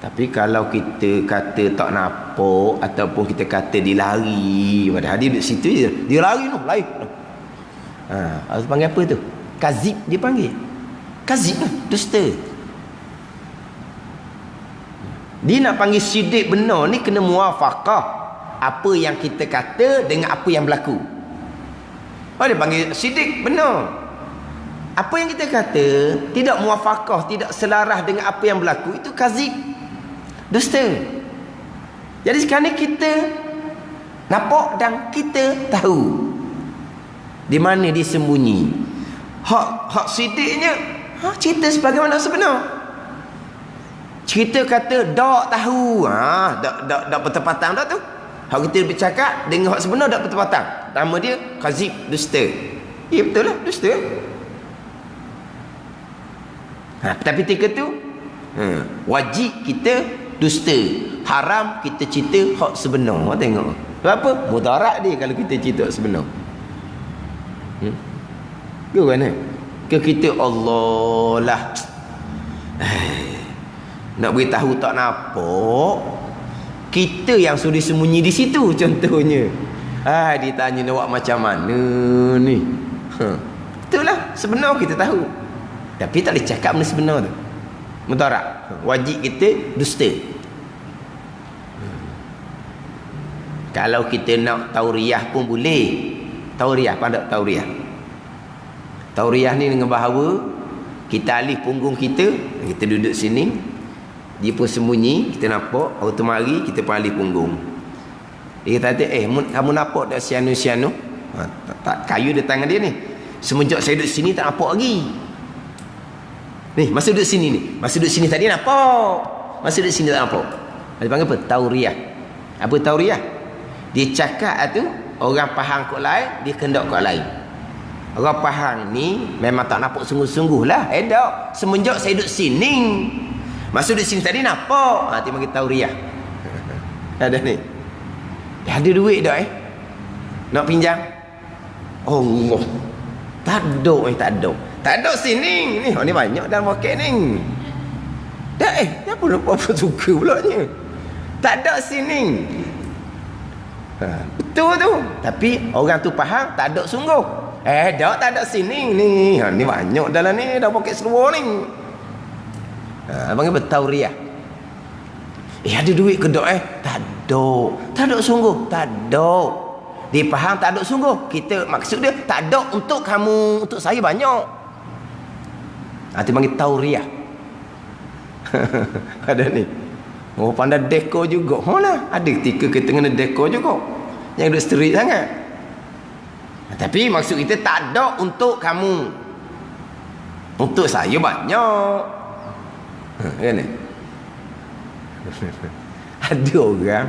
Tapi kalau kita kata tak nampak, ataupun kita kata dia lari, padahal dia duduk situ je, dia lari tu, lari. Harus panggil apa tu? Kazib dia panggil. Kazib lah, dusta. Dia nak panggil sidik benar ni kena muafakah apa yang kita kata dengan apa yang berlaku. Dia panggil sidik benar. Apa yang kita kata tidak muafakah, tidak selaras dengan apa yang berlaku, itu kazib, dusta. Jadi sekarang ni kita nampak dan kita tahu di mana dia sembunyi. Hak sidiknya cerita sebagaimana sebenar. Cerita kata dak tahu, dak bertepatan dak tu. Hak kita bercakap dengan hak sebenar dak bertepatan. Nama dia kazib, dusta. Ya betul lah, dusta. Tapi ketika tu wajib kita dusta, haram kita cerita hak sebenar. Tengok. Sebab apa? Mudarat dia kalau kita cerita hak sebenar. Ke mana? Ke kita Allah lah. Nak beritahu tak nampak, kita yang sudah sembunyi di situ contohnya. Dia tanya nak buat macam mana ni. Itulah sebenar kita tahu. Tapi tak boleh cakap benda sebenar tu. Mudarat. Wajib kita dusta. Kalau kita nak tauriah pun boleh. Tauriah, pandai tauriah. Tauriah ni dengan bahawa kita alih punggung kita duduk sini. Dia pun sembunyi, kita nampak. Waktu mari, kita pun alih punggung. Dia kata, kamu nampak tak sianu-sianu? Tak, kayu di tangan dia ni. Semenjak saya duduk sini, tak nampak lagi. Ni, masa duduk sini ni. Masa duduk sini tadi nampak. Masa duduk sini tak nampak. Dia panggil apa? Tauriah. Apa tauriah? Dia cakap tu, orang faham kot lain, dia kendak kot lain. Orang faham ni, memang tak nampak sungguh-sungguh lah. Tak. Semenjak saya duduk sini, masa duduk sini tadi nampak. Dia panggil tauriah. Ada ni. Ada duit tak nak pinjam? Allah. Tak ada tak ada. Tak ada sini. Ni ni banyak dalam poket ni. Dah apa suka pula ni. Tak ada sini. Betul tu. Tapi orang tu faham tak ada sungguh. Tak ada sini ni. Ni banyak dalam ni, dalam poket seluar ni. Panggil bertauriah. Ada duit ke tak Tak ada. Tak ada sungguh. Tak ada. Dia faham tak ada sungguh. Kita maksud dia tak ada untuk kamu, untuk saya banyak. Dia panggil tauriah. Ada ni. Pandai dekor juga. Ada ketika kita kena dekor juga. Yang duduk street sangat. Tapi maksud kita tak ada untuk kamu. Untuk saya banyak. Kan ni? Ada orang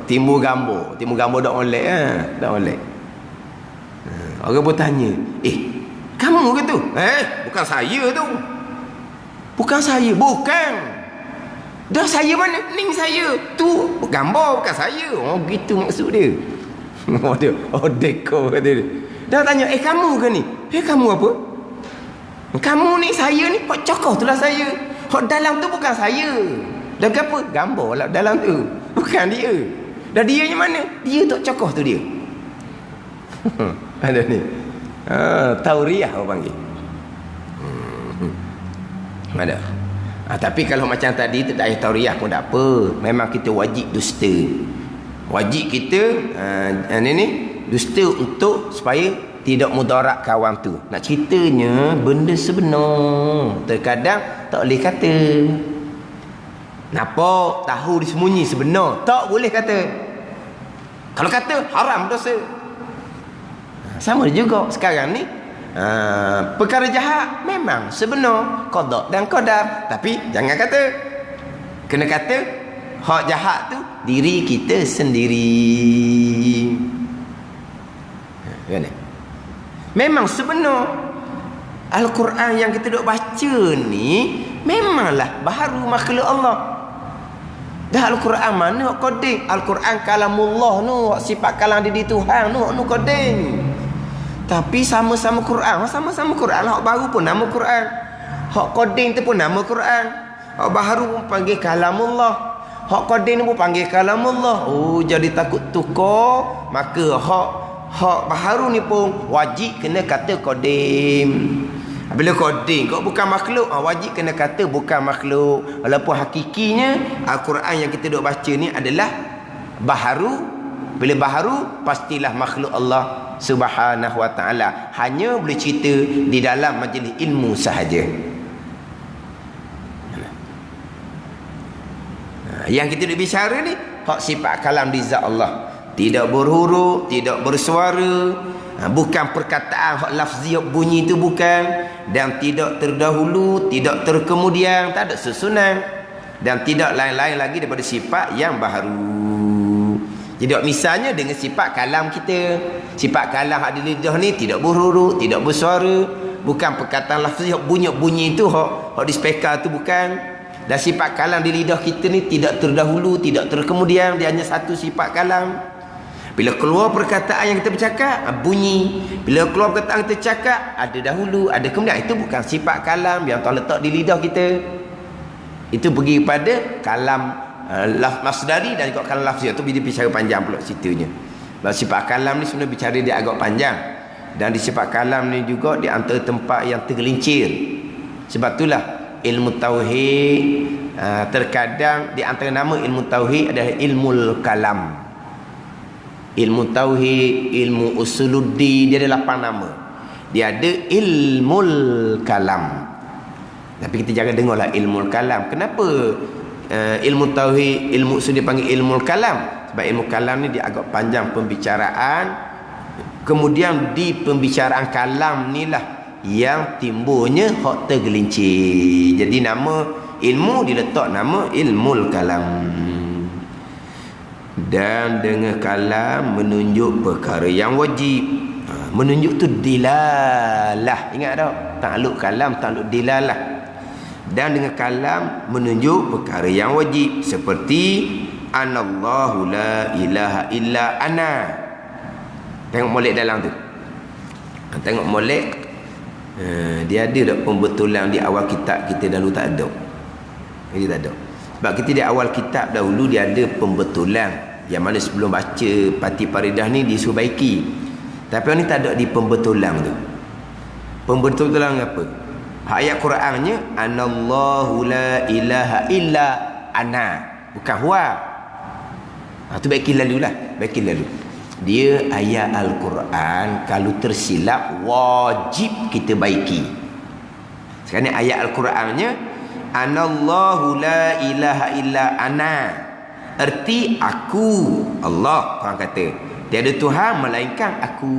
timbul gambar dak molek dak molek. Orang bertanya, kamu ke tu? Bukan saya tu. Bukan saya, bukan. Dah saya mana? Ning saya. Tu gambar bukan saya. Gitu maksud dia. Dia dekor kata dia. Dah tanya, kamu ke ni? Kamu apa? Kamu ni, saya ni, Pak Cokoh tu lah saya. Dalam tu bukan saya. Dan apa? Gambar lah dalam tu. Bukan dia. Dan dia yang mana? Dia Tok Cokoh tu dia. Ada ni. Tauriah orang panggil. Ada. Tapi kalau macam tadi tak ada tauriah pun tak apa. Memang kita wajib dusta. Wajib kita ni dusta untuk supaya tidak mudarat kawan tu. Nak ceritanya benda sebenar. Terkadang tak boleh kata. Nampak, tahu disembunyi sebenar. Tak boleh kata. Kalau kata haram dosa. Sama juga sekarang ni. perkara jahat memang sebenar qada dan qadar, tapi jangan kata, kena kata hak jahat tu diri kita sendiri. Kan? Memang sebenar Al-Quran yang kita duk baca ni memanglah baharu makhluk Allah. Dah Al-Quran mana hak koding? Al-Quran kalamullah nu, sifat kalam diri Tuhan nu koding. Tapi sama-sama Quran, sama-sama Quran. Hak baru pun nama Quran. Hak koding tu pun nama Quran. Hak baharu pun panggil kalamullah. Hak koding pun panggil kalamullah. Oh, jadi takut tukar, maka hak baharu ni pun wajib kena kata kodim. Bila kodim kau bukan makhluk, wajib kena kata bukan makhluk. Walaupun hakikinya Al-Quran yang kita duk baca ni adalah baharu. Bila baharu, pastilah makhluk Allah Subhanahu wa ta'ala. Hanya boleh cerita di dalam majlis ilmu sahaja. Yang kita duk bicara ni hak sifat kalam di zat Allah. Tidak berhuruf, tidak bersuara, bukan perkataan hak lafzi bunyi itu bukan, dan tidak terdahulu, tidak terkemudian, tak ada susunan, dan tidak lain-lain lagi daripada sifat yang baharu. Jadi misalnya dengan sifat kalam kita, sifat kalam hak di lidah ni tidak berhuruf, tidak bersuara, bukan perkataan lafzi hak bunyi itu hak di speaker tu bukan. Dan sifat kalam di lidah kita ni tidak terdahulu, tidak terkemudian, dia hanya satu sifat kalam. Bila keluar perkataan yang kita bercakap, bunyi. Bila keluar perkataan kita cakap, ada dahulu, ada kemudian. Itu bukan sifat kalam yang Allah letak di lidah kita. Itu pergi kepada kalam masdari dan juga kalam lafzi. Itu bila bicara panjang pula ceritanya. Kalau sifat kalam ni sebenarnya bicara dia agak panjang. Dan di sifat kalam ni juga di antara tempat yang tergelincir. Sebab itulah ilmu tauhid, terkadang di antara nama ilmu tauhid adalah ilmu kalam. Ilmu tauhid, ilmu usuluddin, dia ada 8 nama. Dia ada ilmul kalam. Tapi kita jangan dengarlah ilmul kalam. Kenapa ilmu tauhid, ilmu usul dipanggil ilmul kalam? Sebab ilmu kalam ni dia agak panjang pembicaraan. Kemudian di pembicaraan kalam ni lah yang timbulnya hak tergelincir. Jadi nama ilmu diletak nama ilmul kalam. Dan dengan kalam menunjuk perkara yang wajib. Menunjuk tu dilalah. Ingat tak? Takluk kalam, takluk dilalah. Dan dengan kalam menunjuk perkara yang wajib. Seperti Anallahu la ilaha illa ana. Tengok molek dalam tu. Tengok molek. Dia ada tak pembetulan di awal kitab kita dahulu? Tak ada. Dia tak ada. Sebab kita di awal kitab dahulu dia ada pembetulan. Yang mana sebelum baca Pati Paridah ni disuruh baiki. Tapi ni tak ada di pembetulan tu. Pembetulan apa? Ayat Qurannya Anallahu la ilaha illa ana. Bukan huwa. Tu baiki lalu lah. Baiki lalu. Dia ayat Al-Quran kalau tersilap wajib kita baiki. Sekarang ni ayat Al-Qurannya Anallahu la ilaha illa ana. Erti aku Allah, Tuhan kata tiada Tuhan melainkan aku.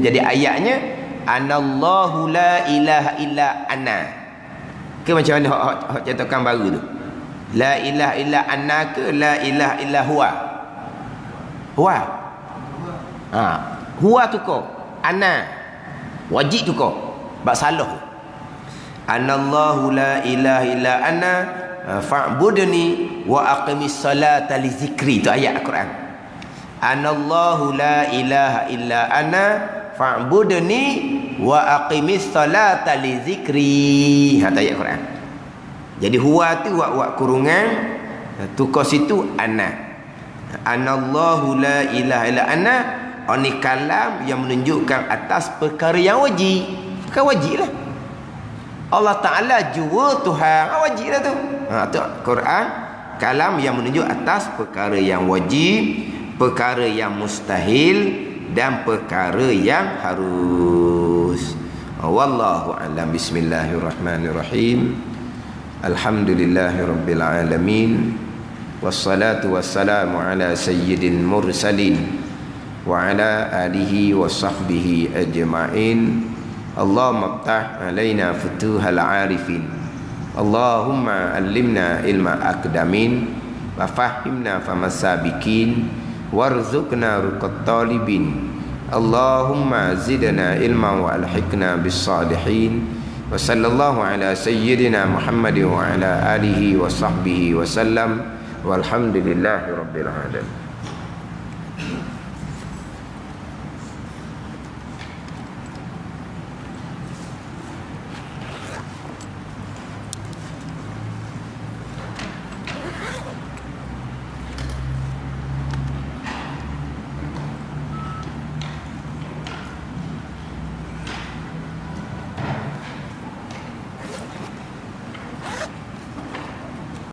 Jadi ayatnya Anallahu la ilaha illa ana. Ke macam mana hak cetakan baru tu? La ilaha illa ana ke la ilaha illa huwa? Huwa. Huwa tu kau. Ana. Wajib tu kau. Bak salah. Anallahu la ilaha illa ana fa'budni wa aqimis salata li zikri. Itu ayat Al-Quran. Anallahu la ilaha illa ana fa'budni wa aqimis salata li zikri. Itu ayat Al-Quran. Jadi huwa tu wa kurungan tukar situ ana. Anallahu la ilaha illa ana. Ini kalam yang menunjukkan atas perkara yang wajib. Bukan wajib lah. Allah Ta'ala jua Tuhan. Wajib lah tu. Tu Quran. Kalam yang menunjuk atas perkara yang wajib, perkara yang mustahil, dan perkara yang harus. Wallahu a'lam. Bismillahirrahmanirrahim. Alhamdulillahirabbil alamin. Wassalatu wassalamu ala sayyidil mursalin wa ala alihi wa sahbihi ajma'in. Allahumma aftah alaina futuhal arifin. Allahumma allimna ilma akdamin wa fahimna famasabikin warzuqna ruqat talibin. Allahumma zidna ilma wa alhiqna bis salihin. Wa sallallahu ala sayyidina Muhammad wa ala alihi wa sahbihi wa sallam. Walhamdulillahi rabbil alamin.